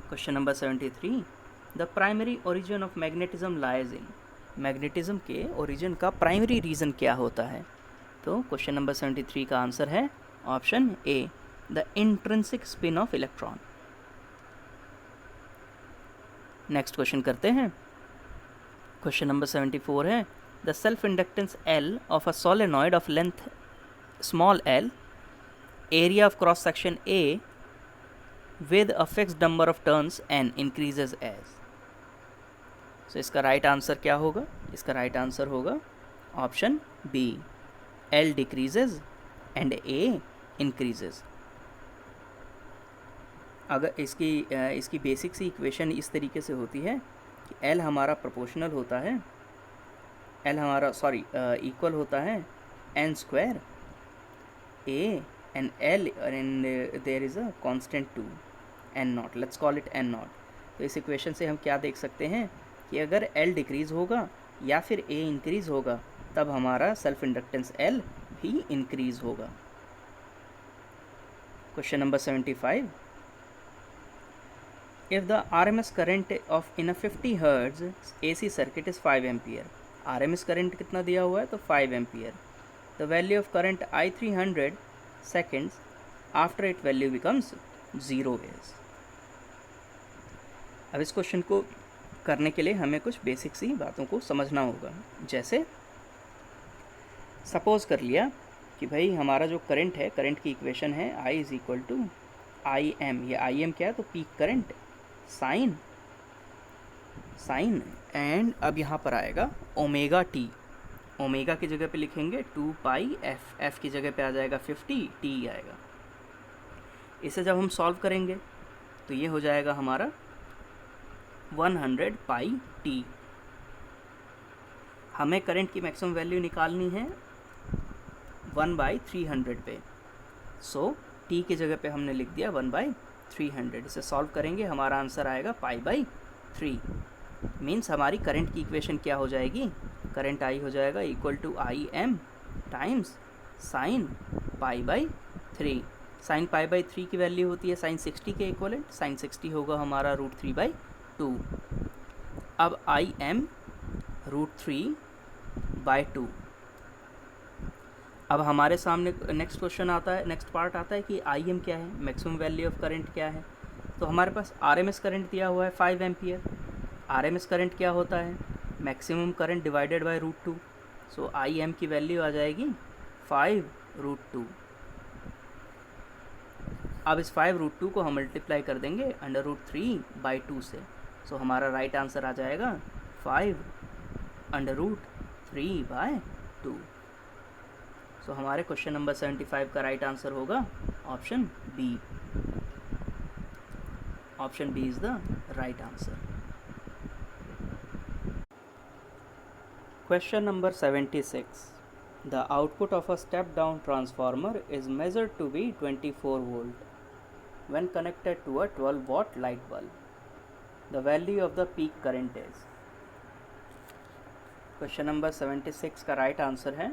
Question number 73, the primary origin of magnetism lies in. Magnetism के origin का primary reason क्या होता है? तो question number 73 का answer है option A, the intrinsic spin off electron. Next question करते हैं। क्वेश्चन नंबर 74 है, the self inductance L of a solenoid of length small l, area of cross section A with a fixed number of turns n increases as. So इसका right answer क्या होगा? इसका right answer होगा option B, L decreases and A increases. अगर इसकी basic सी equation इस तरीके से होती है कि L हमारा प्रोपोर्शनल होता है, L हमारा इक्वल होता है n square A and L and there is a constant 2 n naught, let's call it n naught. तो इस इक्वेशन से हम क्या देख सकते हैं कि अगर L डिक्रीज़ होगा या फिर A इंक्रीज़ होगा तब हमारा सेल्फ इंडक्टेंस L भी इंक्रीज़ होगा। Question number 75, if the RMS current of in a 50 hertz AC circuit is 5 ampere, RMS current कितना दिया हुआ है? तो 5 ampere. The value of current I 300 seconds after it value becomes 0 is. अब इस question को करने के लिए हमें कुछ बेसिक सी बातों को समझना होगा। जैसे सपोज कर लिया कि भाई हमारा जो करंट है, करंट की इक्वेशन है I is equal to I M. ये आई एम क्या है? तो पीक करंट साइन एंड अब यहाँ पर आएगा ओमेगा टी। ओमेगा की जगह पे लिखेंगे 2 पाई एफ, एफ की जगह पे आ जाएगा 50, टी आएगा। इसे जब हम सॉल्व करेंगे तो ये हो जाएगा हमारा 100 पाई टी। हमें करंट की मैक्सिमम वैल्यू निकालनी है 1/300 पे, सो टी की जगह पे हमने लिख दिया 1/300। इसे सॉल्व करेंगे हमारा आंसर आएगा π/3। मीन्स हमारी करंट की इक्वेशन क्या हो जाएगी? करंट आई हो जाएगा equal to I M times sine π/3। Sine π/3 की वैल्यू होती है साइन 60 के इक्वलेंट, साइन 60 होगा हमारा √3/2। अब आई एम √3/2। अब हमारे सामने नेक्स्ट क्वेश्चन आता है, नेक्स्ट पार्ट आता है कि आई एम क्या है, मैक्सिमम वैल्यू ऑफ करंट क्या है। तो हमारे पास RMS करंट दिया हुआ है 5 एम्पियर। RMS करंट क्या होता है? Maximum current divided by √2। So I am की वैल्यू आ जाएगी 5√2। अब इस 5√2 को हम मल्टीप्लाई कर देंगे √3/2 से। सो हमारा राइट आंसर आ जाएगा 5√3/2। सो हमारे क्वेश्चन नंबर 75 का राइट आंसर होगा option B. Option B is the right answer. Question number 76, The output of a step-down transformer is measured to be 24 volt when connected to a 12 watt light bulb. The value of the peak current is. Question number 76 का right answer है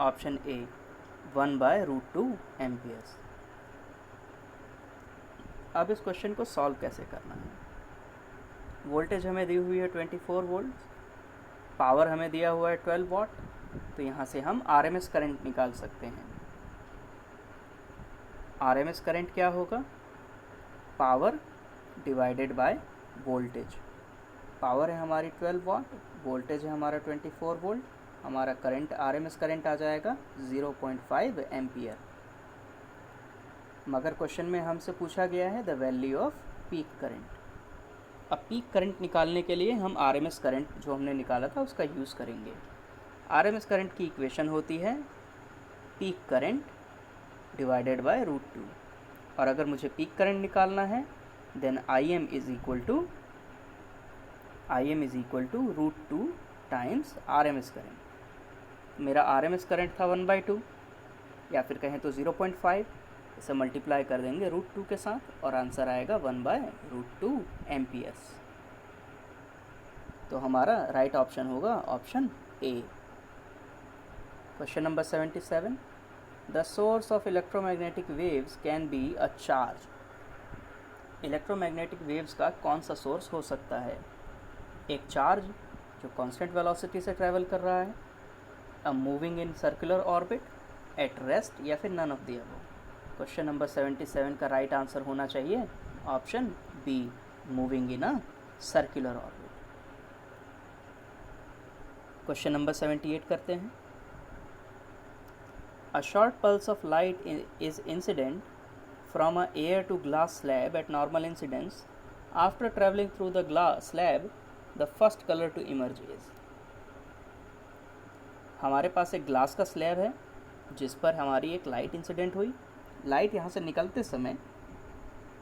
option ए 1/√2 amperes. अब इस question को solve कैसे करना है। Voltage हमें दी हुई है 24 वोल्ट, पावर हमें दिया हुआ है 12 वाट, तो यहाँ से हम आरएमएस करंट निकाल सकते हैं। आरएमएस करंट क्या होगा, power divided by voltage. Power है हमारी 12 वाट, वोल्टेज है हमारा 24 वोल्ट, हमारा करंट आरएमएस करंट आ जाएगा 0.5 एम्पियर। मगर क्वेश्चन में हमसे पूछा गया है the value off peak current. अब पीक करंट निकालने के लिए हम आरएमएस करंट जो हमने निकाला था उसका यूज़ करेंगे। आरएमएस करंट की इक्वेशन होती है पीक करंट डिवाइडेड बाय √2, और अगर मुझे पीक करंट निकालना है then IM is equal to √2 times RMS current. मेरा आरएमएस करंट था 1/2 या फिर कहें तो 0.5, इसे मल्टीप्लाई कर देंगे √2 के साथ और आंसर आएगा 1/√2 एम्पियर्स। तो हमारा राइट ऑप्शन होगा option A. Question number 77, the source of electromagnetic waves can be a charge. Electromagnetic waves का कौन सा सोर्स हो सकता है, एक चार्ज जो कांस्टेंट वेलोसिटी से ट्रैवल कर रहा है, a moving in circular orbit, at rest, या फिर none of the above. Question number 77 का राइट आंसर होना चाहिए option B, moving in a circular orbit. Question number 78 करते हैं। A short pulse of light is incident from a air to glass slab at normal incidence. After traveling through the glass slab, the first color to emerge is. हमारे पास एक glass का slab है जिस पर हमारी एक लाइट इंसिडेंट हुई। Light यहाँ से निकलते समय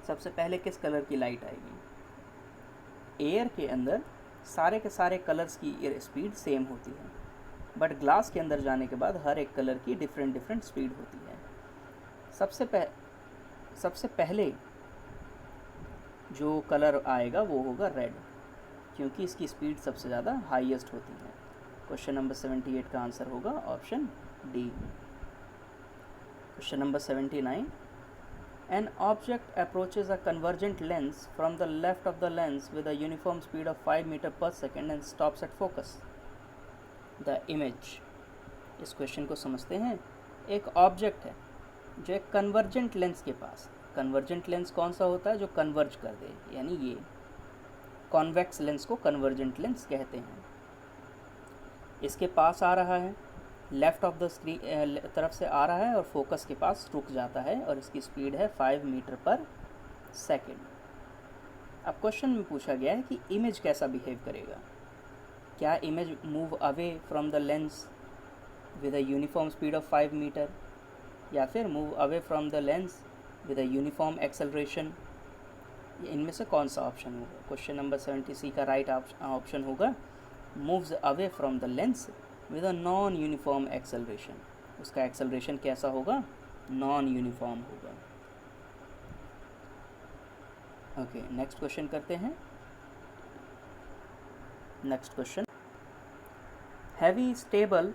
सबसे पहले किस कलर की लाइट आएगी। एयर के अंदर सारे के सारे कलर्स की स्पीड सेम होती है, बट ग्लास के अंदर जाने के बाद हर एक कलर की डिफरेंट स्पीड होती है। सबसे पहले जो कलर आएगा वो होगा रेड, क्योंकि इसकी स्पीड सबसे ज़्यादा हाईएस्ट होती है। क्वेश्चन नंबर 78 का आंसर होगा option D. Question number 79, an object approaches a convergent lens from the left of the lens with a uniform speed of 5 metre पर second and stops at focus the image. इस question को समझते हैं। एक object है जो एक convergent lens के पास, कन्वर्जेंट लेंस कौन सा होता है, जो कन्वर्ज कर दे, यानी ये कॉन्वेक्स लेंस को कन्वर्जेंट लेंस कहते हैं। इसके पास आ रहा है, लेफ्ट ऑफ द स्क्रीन तरफ से आ रहा है और फोकस के पास रुक जाता है और इसकी स्पीड है 5 मीटर पर सेकेंड। अब क्वेश्चन में पूछा गया है कि इमेज कैसा बिहेव करेगा। क्या image move away from the lens with a uniform speed of 5 metre, या फिर move away from the lens with a uniform acceleration. इनमें से कौन सा ऑप्शन होगा। क्वेश्चन नंबर 70 का राइट ऑप्शन होगा moves away from the lens with a non uniform acceleration. उसका एक्सेलरेशन कैसा होगा, नॉन यूनिफॉर्म होगा। ओके, नेक्स्ट क्वेश्चन करते हैं। Next question, heavy stable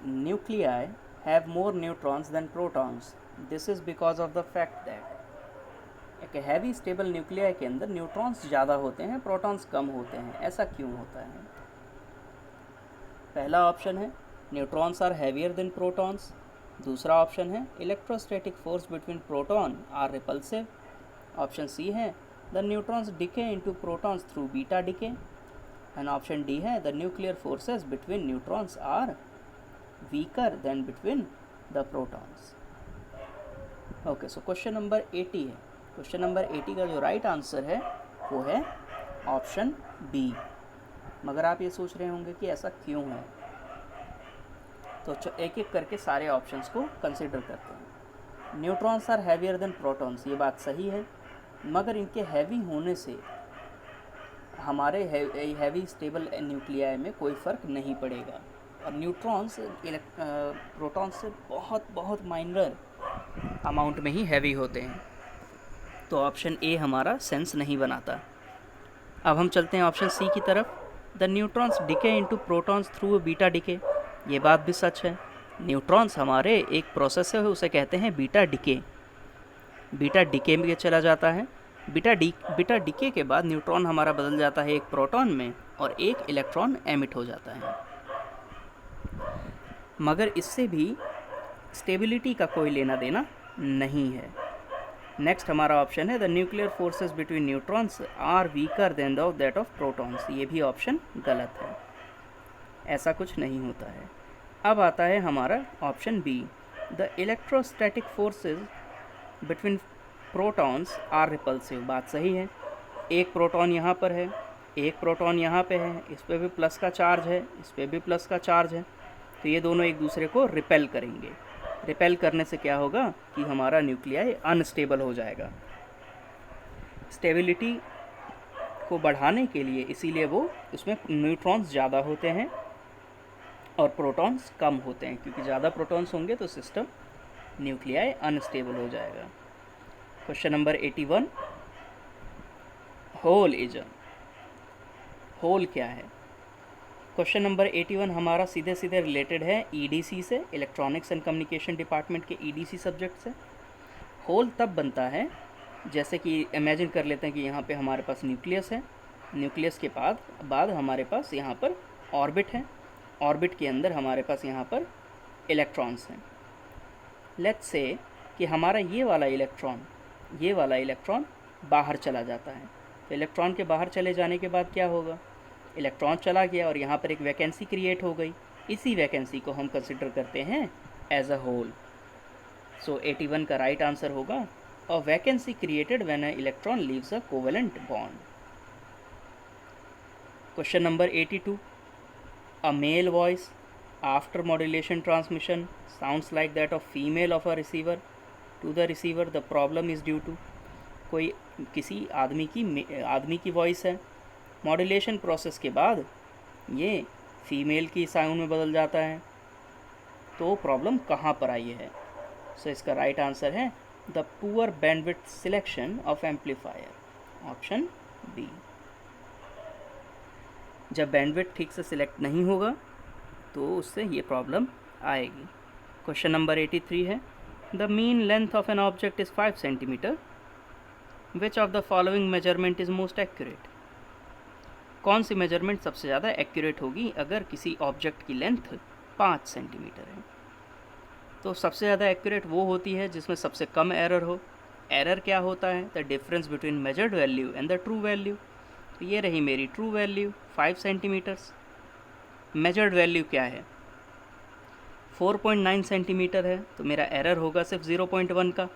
nuclei have more neutrons than protons. This is because of the fact that एक heavy stable nuclei के अंदर neutrons ज़्यादा होते हैं, प्रोटॉन्स कम होते हैं। ऐसा क्यों होता है। पहला ऑप्शन है neutrons are heavier than protons. दूसरा ऑप्शन है electrostatic force between proton are repulsive. Option C है the neutrons decay into protons through beta decay, and option D है the nuclear forces between neutrons are weaker than between the protons. Okay, so question number 80 है। Question number 80 का जो right answer है वो है option B. मगर आप ये सोच रहे होंगे कि ऐसा क्यों है, तो एक एक करके सारे ऑप्शंस को कंसिडर करते हैं। Neutrons are heavier than protons, ये बात सही है, मगर इनके हैवी होने से हमारे हैवी स्टेबल न्यूक्लियाई में कोई फ़र्क नहीं पड़ेगा। और न्यूट्रॉन्स प्रोटॉन्स से बहुत बहुत माइनर अमाउंट में ही हैवी होते हैं। तो ऑप्शन ए हमारा सेंस नहीं बनाता। अब हम चलते हैं ऑप्शन सी की तरफ। The neutrons decay into protons through beta decay. ये बात भी सच है। न्यूट्रॉन्स हमारे एक प्रोसेस है, उसे कहते हैं बीटा डिके। बीटा डिके में चला जाता है। बीटा डिके के बाद न्यूट्रॉन हमारा बदल जाता है एक प्रोटॉन में और एक इलेक्ट्रॉन एमिट हो जाता है। मगर इससे भी स्टेबिलिटी का कोई लेना देना नहीं है। नेक्स्ट हमारा ऑप्शन है the nuclear forces between neutrons are weaker than that of protons. ये भी ऑप्शन गलत है, ऐसा कुछ नहीं होता है। अब आता है हमारा option B, the electrostatic forces between protons are repulsive. बात सही है। एक प्रोटॉन यहाँ पर है, एक प्रोटॉन यहाँ पे है, इस पर भी प्लस का चार्ज है, इस पर भी प्लस का चार्ज है, तो ये दोनों एक दूसरे को रिपेल करेंगे। रिपेल करने से क्या होगा कि हमारा न्यूक्लियाई अनस्टेबल हो जाएगा। स्टेबिलिटी को बढ़ाने के लिए इसीलिए वो उसमें न्यूट्रॉन्स ज़्यादा होते हैं और प्रोटॉन्स कम होते हैं, क्योंकि ज़्यादा प्रोटॉन्स होंगे तो सिस्टम न्यूक्लियाई अनस्टेबल हो जाएगा। Question number 81, hole is hole क्या है? क्वेश्चन नंबर 81 हमारा सीधे सीधे रिलेटेड है ईडीसी से, इलेक्ट्रॉनिक्स एंड कम्युनिकेशन डिपार्टमेंट के ईडीसी सब्जेक्ट से। होल तब बनता है जैसे कि इमेजिन कर लेते हैं कि यहाँ पे हमारे पास न्यूक्लियस है, न्यूक्लियस के बाद हमारे पास यहाँ पर ऑर्बिट है, ऑर्बिट के अंदर हमारे पास यहाँ पर इलेक्ट्रॉन्स हैं। लेट्स से कि हमारा ये वाला इलेक्ट्रॉन बाहर चला जाता है। तो इलेक्ट्रॉन के बाहर चले जाने के बाद क्या होगा? इलेक्ट्रॉन चला गया और यहाँ पर एक वैकेंसी क्रिएट हो गई। इसी वैकेंसी को हम कंसिडर करते हैं एज अ होल। सो 81 का राइट आंसर होगा a vacancy created when a electron leaves a covalent bond. Question number 82, a male voice after modulation transmission sounds like that of female of a receiver to the receiver, the problem is due to. कोई किसी आदमी की voice है, modulation process के बाद ये female की sound में बदल जाता है, तो प्रॉब्लम कहाँ पर आई है? सो इसका राइट आंसर है the poor bandwidth selection of amplifier, option B. जब बैंडविड्थ ठीक से सिलेक्ट नहीं होगा तो उससे ये प्रॉब्लम आएगी। क्वेश्चन नंबर 83 है the mean length of an object is 5 centimetre, which of the following measurement is most accurate. कौन सी मेजरमेंट सबसे ज़्यादा एक्यूरेट होगी अगर किसी ऑब्जेक्ट की लेंथ 5 सेंटीमीटर है? तो सबसे ज़्यादा एक्यूरेट वो होती है जिसमें सबसे कम एरर हो। एरर क्या होता है? The difference between measured value and the true value. तो ये रही मेरी true value 5 centimetres. Measured value क्या है? 4.9 सेंटीमीटर है, तो मेरा एरर होगा सिर्फ 0.1 का।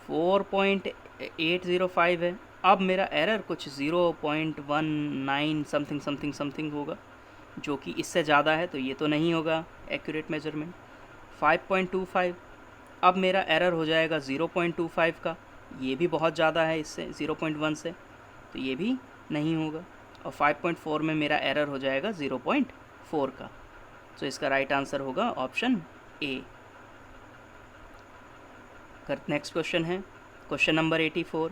4.805 है, अब मेरा एरर कुछ 0.19 समथिंग होगा, जो कि इससे ज़्यादा है, तो ये तो नहीं होगा एक्यूरेट मेजरमेंट। 5.25, अब मेरा एरर हो जाएगा 0.25 का, ये भी बहुत ज़्यादा है इससे 0.1 से, तो ये भी नहीं होगा। और 5.4 में मेरा एरर हो जाएगा 0.4 का। तो इसका राइट आंसर होगा ऑप्शन ए। नेक्स्ट क्वेश्चन है question number 84,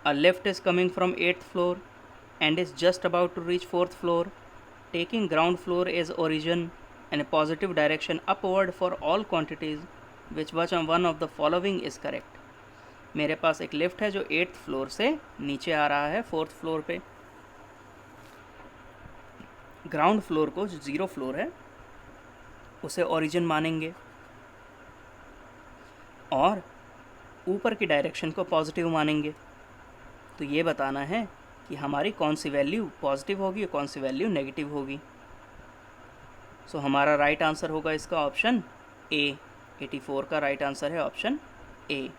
a lift is coming from 8th floor and is just about to reach 4th floor, taking ground floor as origin and a positive direction upward for all quantities, which one of the following is correct। मेरे पास एक lift है जो 8th floor से नीचे आ रहा है 4th floor पे। Ground floor को जो 0 फ्लोर है उसे ओरिजिन मानेंगे और ऊपर की डायरेक्शन को पॉजिटिव मानेंगे। तो ये बताना है कि हमारी कौन सी वैल्यू पॉजिटिव होगी और कौन सी वैल्यू नेगेटिव होगी। सो हमारा राइट आंसर होगा इसका ऑप्शन ए। 84 का राइट आंसर है ऑप्शन ए।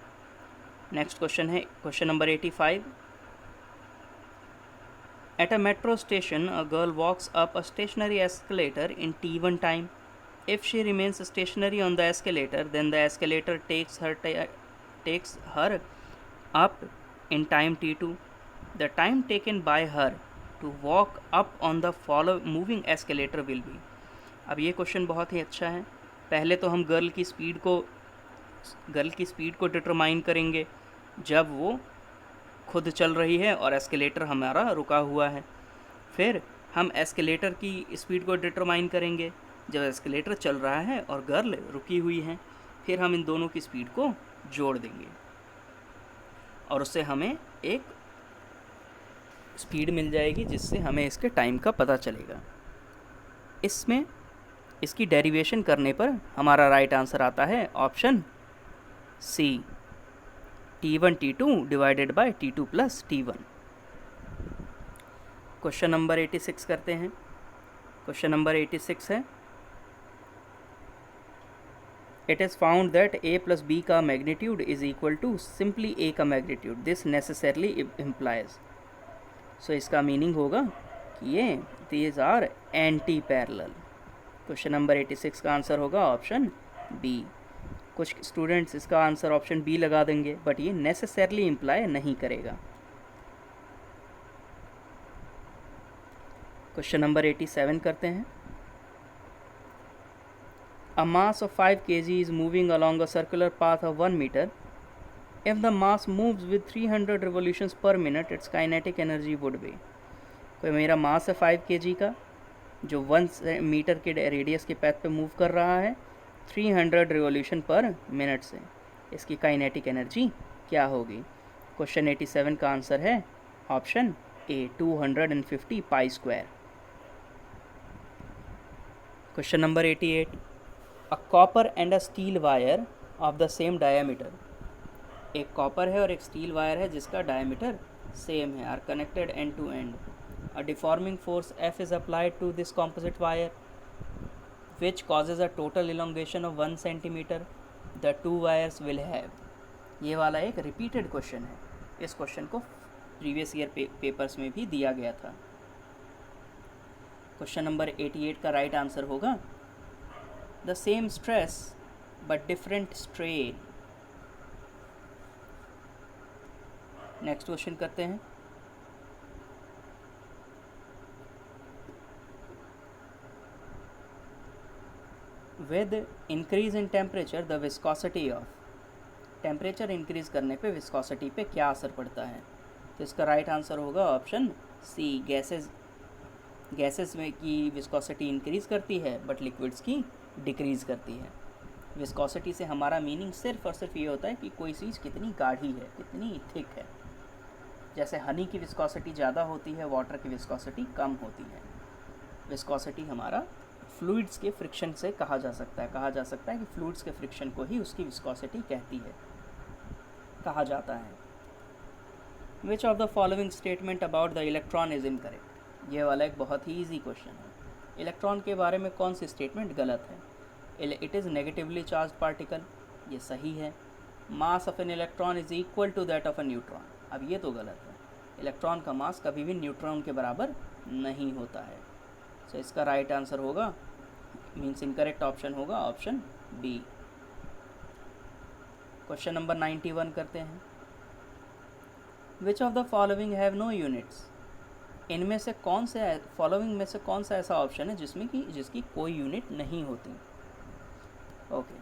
नेक्स्ट क्वेश्चन है question number 85, at a metro station a girl walks up a stationary escalator in T1 time. If she remains stationary on the escalator then the escalator takes her up in time T2, the time taken by her to walk up on the moving escalator will be। अब ये question बहुत ही अच्छा है। पहले तो हम girl की speed को डिटरमाइन करेंगे जब वो खुद चल रही है और एस्केलेटर हमारा रुका हुआ है। फिर हम एस्केलेटर की स्पीड को डिटरमाइन करेंगे जब एस्केलेटर चल रहा है और गर्ल रुकी हुई है। फिर हम इन दोनों की स्पीड को जोड़ देंगे और उससे हमें एक स्पीड मिल जाएगी जिससे हमें इसके टाइम का पता चलेगा। इसमें इसकी डेरिवेशन करने पर हमारा राइट आंसर आता है option C, T1 T2 divided by T2 plus T1। Question number 86 करते हैं। क्वेश्चन नंबर 86 है, it is found that a plus b का magnitude is equal to simply a का magnitude, this necessarily implies. So इसका meaning होगा कि ये these are anti parallel. Question number 86 का आंसर होगा ऑप्शन बी। कुछ स्टूडेंट्स इसका आंसर ऑप्शन बी लगा देंगे, बट ये नेसेसरली इम्प्लाई नहीं करेगा। क्वेश्चन नंबर 87 करते हैं। A mass of 5 kg is moving along a circular path of 1 meter. If the mass moves with 300 revolutions per minute, its kinetic energy would be। कोई मेरा मास है 5 kg का जो 1 मीटर के रेडियस के पैथ पे मूव कर रहा है 300 रिवोल्यूशन पर मिनट से, इसकी काइनेटिक एनर्जी क्या होगी? क्वेश्चन 87 का आंसर है option A, 250 pi square. Question number 88, a copper and a steel wire of the same diameter. एक कॉपर है और एक स्टील वायर है जिसका डायमीटर सेम है, are connected end to end. A deforming force F is applied to this composite wire which causes a total elongation of 1 centimeter. The two wires will have। ये वाला एक repeated question है। इस question को previous year papers में भी दिया गया था। क्वेश्चन नंबर 88 का राइट आंसर होगा the same stress but different strain. Next question करते हैं। With increase in temperature the viscosity of. Temperature increase करने पे विस्कोसिटी पे क्या असर पड़ता है? तो इसका राइट आंसर होगा ऑप्शन सी, गैसेस में की विस्कोसिटी इंक्रीज करती है बट लिक्विड्स की डिक्रीज करती है। विस्कोसिटी से हमारा मीनिंग सिर्फ और सिर्फ ये होता है कि कोई चीज़ कितनी गाढ़ी है, कितनी थिक है। जैसे हनी की विस्कोसिटी ज़्यादा होती है, वाटर की विस्कोसिटी कम होती है। विस्कोसिटी हमारा फ्लूइड्स के फ्रिक्शन से कहा जा सकता है कि फ्लूइड्स के फ्रिक्शन को ही उसकी विस्कोसिटी कहा जाता है। Which of the following statement about the electron is incorrect. ये वाला एक बहुत ही ईजी क्वेश्चन है। इलेक्ट्रॉन के बारे में कौन सी स्टेटमेंट गलत है? It is negatively charge particle, ये सही है। Mass of an electron is equal to that of a neutron, अब ये तो गलत है। इलेक्ट्रॉन का मास कभी भी न्यूट्रॉन के बराबर नहीं होता है। सो इसका राइट आंसर होगा, मीन्स इनकरेक्ट ऑप्शन होगा ऑप्शन बी। क्वेश्चन नंबर 91 करते हैं। Which of the following have no units. इनमें से फॉलोइंग में से कौन सा ऐसा ऑप्शन है जिसकी कोई यूनिट नहीं होती? ओके,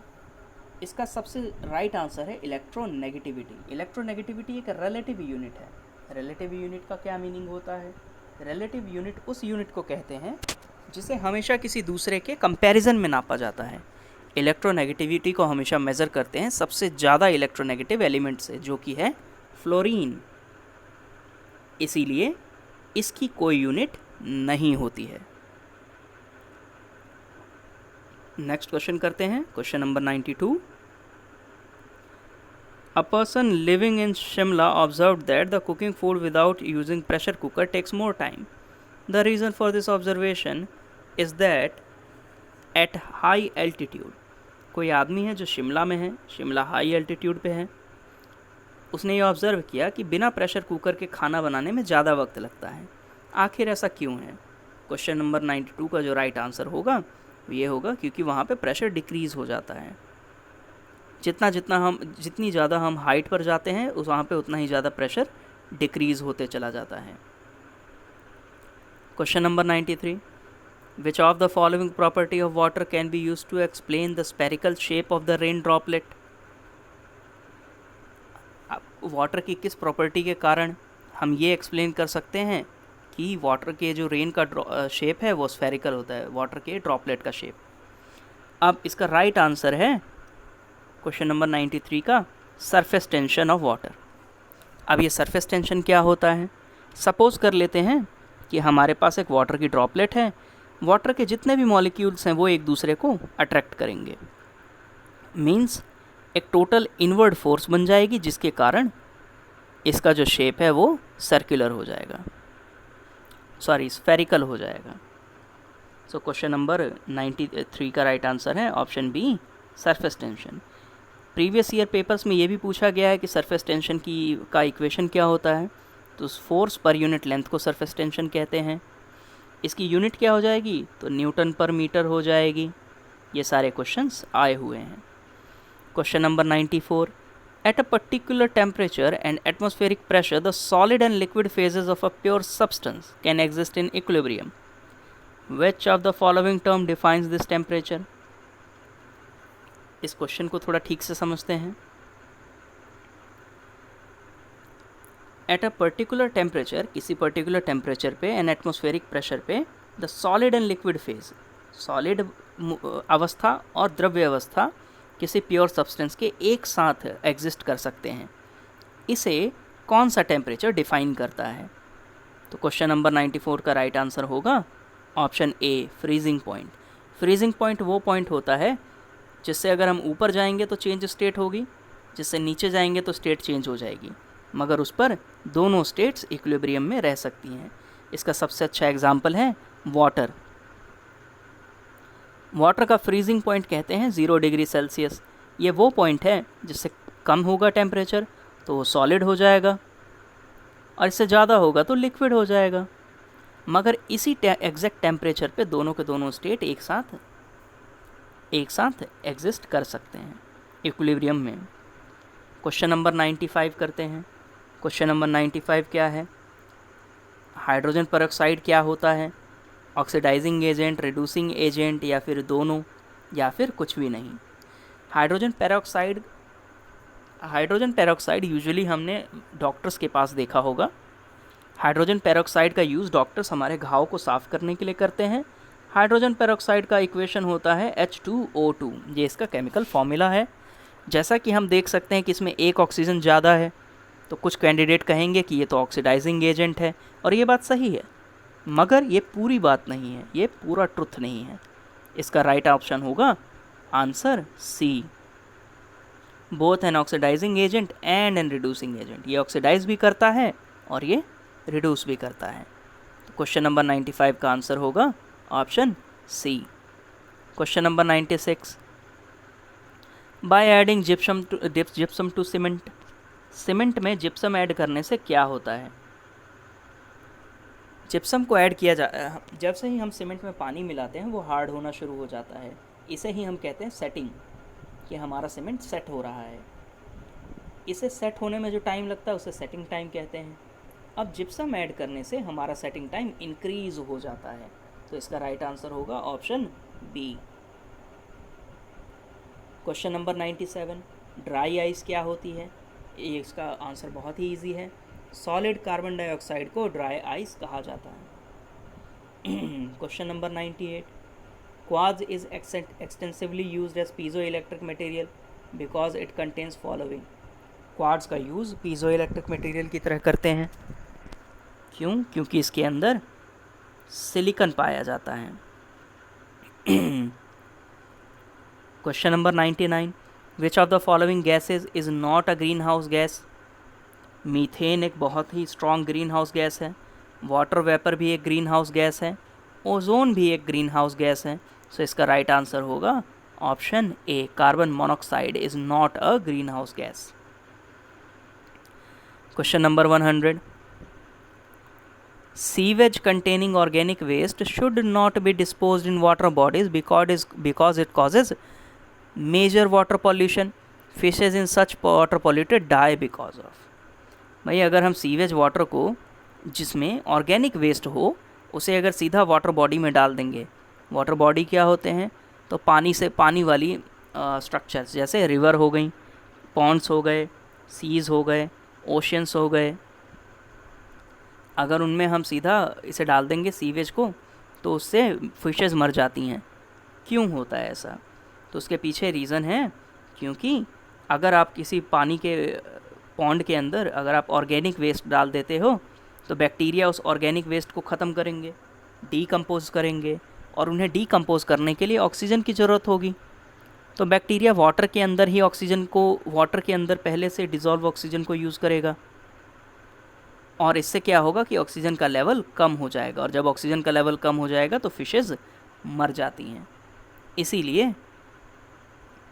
इसका सबसे राइट आंसर है इलेक्ट्रोनेगेटिविटी। इलेक्ट्रोनेगेटिविटी एक रिलेटिव यूनिट है। रिलेटिव यूनिट का क्या मीनिंग होता है? रिलेटिव यूनिट उस यूनिट को कहते हैं जिसे हमेशा किसी दूसरे के कंपैरिजन में नापा जाता है। इलेक्ट्रोनेगेटिविटी को हमेशा मेज़र करते हैं सबसे ज़्यादा इलेक्ट्रोनेगेटिव एलिमेंट से, जो कि है फ्लोरीन। इसीलिए इसकी कोई यूनिट नहीं होती है। नेक्स्ट क्वेश्चन करते हैं। Question number 92, a person living in Shimla observed that the cooking food without using pressure cooker takes more time. The reason for this observation is that at high altitude. कोई आदमी है जो शिमला में है, शिमला हाई एल्टीट्यूड पे है, उसने ये ऑब्ज़र्व किया कि बिना प्रेशर कुकर के खाना बनाने में ज़्यादा वक्त लगता है। आखिर ऐसा क्यों है? क्वेश्चन नंबर 92 का जो राइट आंसर होगा ये होगा क्योंकि वहाँ पे प्रेशर डिक्रीज़ हो जाता है। जितनी ज़्यादा हम हाइट पर जाते हैं वहाँ पे उतना ही ज़्यादा प्रेशर डिक्रीज़ होते चला जाता है। Question number 93, Which of the following property of water can be used to explain the spherical shape of the rain droplet? Water की किस प्रॉपर्टी के कारण हम ये एक्सप्लेन कर सकते हैं कि वाटर के जो रेन का शेप है वो स्फेरिकल होता है, वाटर के ड्रॉपलेट का शेप? अब इसका राइट आंसर है क्वेश्चन नंबर 93 का सरफेस टेंशन ऑफ वाटर। अब ये सरफेस टेंशन क्या होता है? सपोज कर लेते हैं कि हमारे पास एक वाटर की ड्रॉपलेट है, वाटर के जितने भी मॉलिक्यूल्स हैं वो एक दूसरे को अट्रैक्ट करेंगे, मीन्स एक टोटल इनवर्ड फोर्स बन जाएगी, जिसके कारण इसका जो शेप है वो सर्कुलर हो जाएगा, सॉरी स्फेरिकल हो जाएगा। सो क्वेश्चन नंबर 93 का राइट आंसर है option B, surface tension. Previous year papers में ये भी पूछा गया है कि सरफेस टेंशन का इक्वेशन क्या होता है, तो फोर्स पर यूनिट लेंथ को सरफेस टेंशन कहते हैं। इसकी यूनिट क्या हो जाएगी, तो न्यूटन पर मीटर हो जाएगी। ये सारे क्वेश्चंस आए हुए हैं। Question number 94, at a particular temperature and atmospheric pressure the solid and liquid phases of a pure substance can exist in equilibrium. Which of the following term defines this temperature? इस question को थोड़ा ठीक से समझते हैं। At a particular temperature, किसी particular temperature पे and atmospheric pressure पे the solid and liquid phase, solid अवस्था और द्रव्य अवस्था किसी प्योर सब्सटेंस के एक साथ एग्जिस्ट कर सकते हैं। इसे कौन सा टेम्परेचर डिफाइन करता है? तो क्वेश्चन नंबर 94 का राइट आंसर होगा ऑप्शन ए, फ्रीजिंग पॉइंट। फ्रीजिंग पॉइंट वो पॉइंट होता है जिससे अगर हम ऊपर जाएंगे तो चेंज स्टेट होगी, जिससे नीचे जाएंगे तो स्टेट चेंज हो जाएगी, मगर उस पर दोनों स्टेट्स इक्विलिब्रियम में रह सकती हैं। इसका सबसे अच्छा एग्जाम्पल है वाटर। वाटर का फ्रीजिंग पॉइंट कहते हैं 0 डिग्री सेल्सियस। ये वो पॉइंट है जिससे कम होगा टेम्परेचर तो वो सॉलिड हो जाएगा, और इससे ज़्यादा होगा तो लिक्विड हो जाएगा। मगर इसी एग्जैक्ट टेम्परेचर पे दोनों के दोनों स्टेट एक साथ एग्जिस्ट कर सकते हैं इक्विलिब्रियम में। क्वेश्चन नंबर 95 करते हैं। क्वेश्चन नंबर 95 क्या है? हाइड्रोजन पेरोक्साइड क्या होता है? ऑक्सीडाइजिंग एजेंट, रिड्यूसिंग एजेंट, या फिर दोनों, या फिर कुछ भी नहीं? हाइड्रोजन पेरोक्साइड यूजुअली हमने डॉक्टर्स के पास देखा होगा। हाइड्रोजन पेरोक्साइड का यूज़ डॉक्टर्स हमारे घाव को साफ़ करने के लिए करते हैं। हाइड्रोजन पेरोक्साइड का इक्वेशन होता है H2O2, ये इसका केमिकल फॉर्मूला है। जैसा कि हम देख सकते हैं कि इसमें एक ऑक्सीजन ज़्यादा है, तो कुछ कैंडिडेट कहेंगे कि ये तो ऑक्सीडाइजिंग एजेंट है, और ये बात सही है, मगर ये पूरी बात नहीं है, ये पूरा ट्रुथ नहीं है। इसका राइट ऑप्शन होगा answer C, both an oxidising agent and an reducing agent. ये ऑक्सीडाइज भी करता है और ये रिड्यूस भी करता है। तो क्वेश्चन नंबर 95 का आंसर होगा option C. Question number 96, by adding gypsum to cement, cement में जिप्सम ऐड करने से क्या होता है? जिप्सम को ऐड किया जब से ही हम सीमेंट में पानी मिलाते हैं वो हार्ड होना शुरू हो जाता है। इसे ही हम कहते हैं सेटिंग, कि हमारा सीमेंट सेट हो रहा है। इसे सेट होने में जो टाइम लगता है उसे सेटिंग टाइम कहते हैं। अब जिप्सम ऐड करने से हमारा सेटिंग टाइम इंक्रीज हो जाता है, तो इसका राइट आंसर होगा option B. Question number 97, dry ice क्या होती है? ये इसका आंसर बहुत ही इजी है, सॉलिड कार्बन डाइऑक्साइड को ड्राई आइस कहा जाता है। Question number 98, quartz is extensively used as piezo electric material because it contains following. Quartz का यूज़ पीजो इलेक्ट्रिक मटेरियल की तरह करते हैं, क्यों? क्योंकि इसके अंदर सिलिकॉन पाया जाता है। Question number 99, which of the following gases is not a green house gas? Methane एक बहुत ही स्ट्रॉन्ग ग्रीन हाउस गैस है, वाटर वेपर भी एक ग्रीन हाउस गैस है, ओजोन भी एक ग्रीन हाउस गैस है। सो इसका राइट आंसर होगा option A, carbon monoxide is not a green house gas. Question number 100, sewage containing organic waste should not be disposed in water bodies because it causes major water pollution. Fishes in such water polluted die because of। भाई अगर हम sewage water को, जिसमें organic waste हो, उसे अगर सीधा water body में डाल देंगे वाटर बॉडी क्या होते हैं? तो पानी वाली स्ट्रक्चर्स, जैसे रिवर हो गई, पॉन्ड्स हो गए, सीज़ हो गए, ओशियंस हो गए। अगर उनमें हम सीधा इसे डाल देंगे सीवेज को, तो उससे फिशेस मर जाती हैं। क्यों होता है ऐसा? तो उसके पीछे रीज़न है, क्योंकि अगर आप किसी पानी के पॉन्ड के अंदर अगर आप ऑर्गेनिक वेस्ट डाल देते हो, तो बैक्टीरिया उस ऑर्गेनिक वेस्ट को ख़त्म करेंगे, डीकम्पोज करेंगे, और उन्हें डीकम्पोज करने के लिए ऑक्सीजन की ज़रूरत होगी। तो बैक्टीरिया वाटर के अंदर ही वाटर के अंदर पहले से डिज़ोल्व ऑक्सीजन को यूज़ करेगा, और इससे क्या होगा कि ऑक्सीजन का लेवल कम हो जाएगा, और जब ऑक्सीजन का लेवल कम हो जाएगा तो फिशेज़ मर जाती हैं। इसीलिए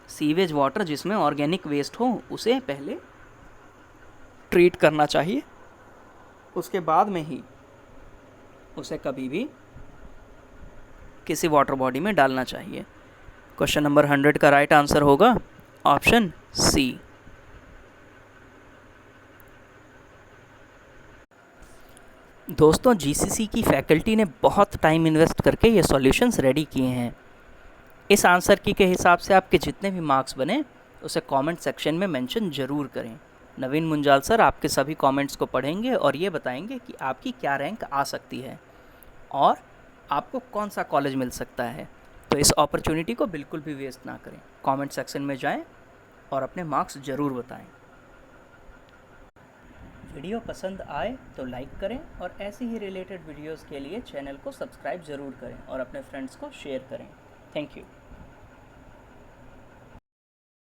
सीवेज वाटर जिसमें ऑर्गेनिक वेस्ट हो उसे पहले ट्रीट करना चाहिए, उसके बाद में ही उसे कभी भी किसी वाटर बॉडी में डालना चाहिए। क्वेश्चन नंबर 100 का राइट आंसर होगा ऑप्शन सी। दोस्तों, जीसीसी की फैकल्टी ने बहुत टाइम इन्वेस्ट करके ये सॉल्यूशंस रेडी किए हैं। इस आंसर की के हिसाब से आपके जितने भी मार्क्स बने उसे कमेंट सेक्शन में मेंशन ज़रूर करें। नवीन मुंजाल सर आपके सभी कमेंट्स को पढ़ेंगे और ये बताएंगे कि आपकी क्या रैंक आ सकती है और आपको कौन सा कॉलेज मिल सकता है। तो इस अपॉर्चुनिटी को बिल्कुल भी वेस्ट ना करें। कमेंट सेक्शन में जाएं और अपने मार्क्स ज़रूर बताएं। वीडियो पसंद आए तो लाइक करें और ऐसे ही रिलेटेड वीडियोस के लिए चैनल को सब्सक्राइब ज़रूर करें और अपने फ्रेंड्स को शेयर करें। Thank you.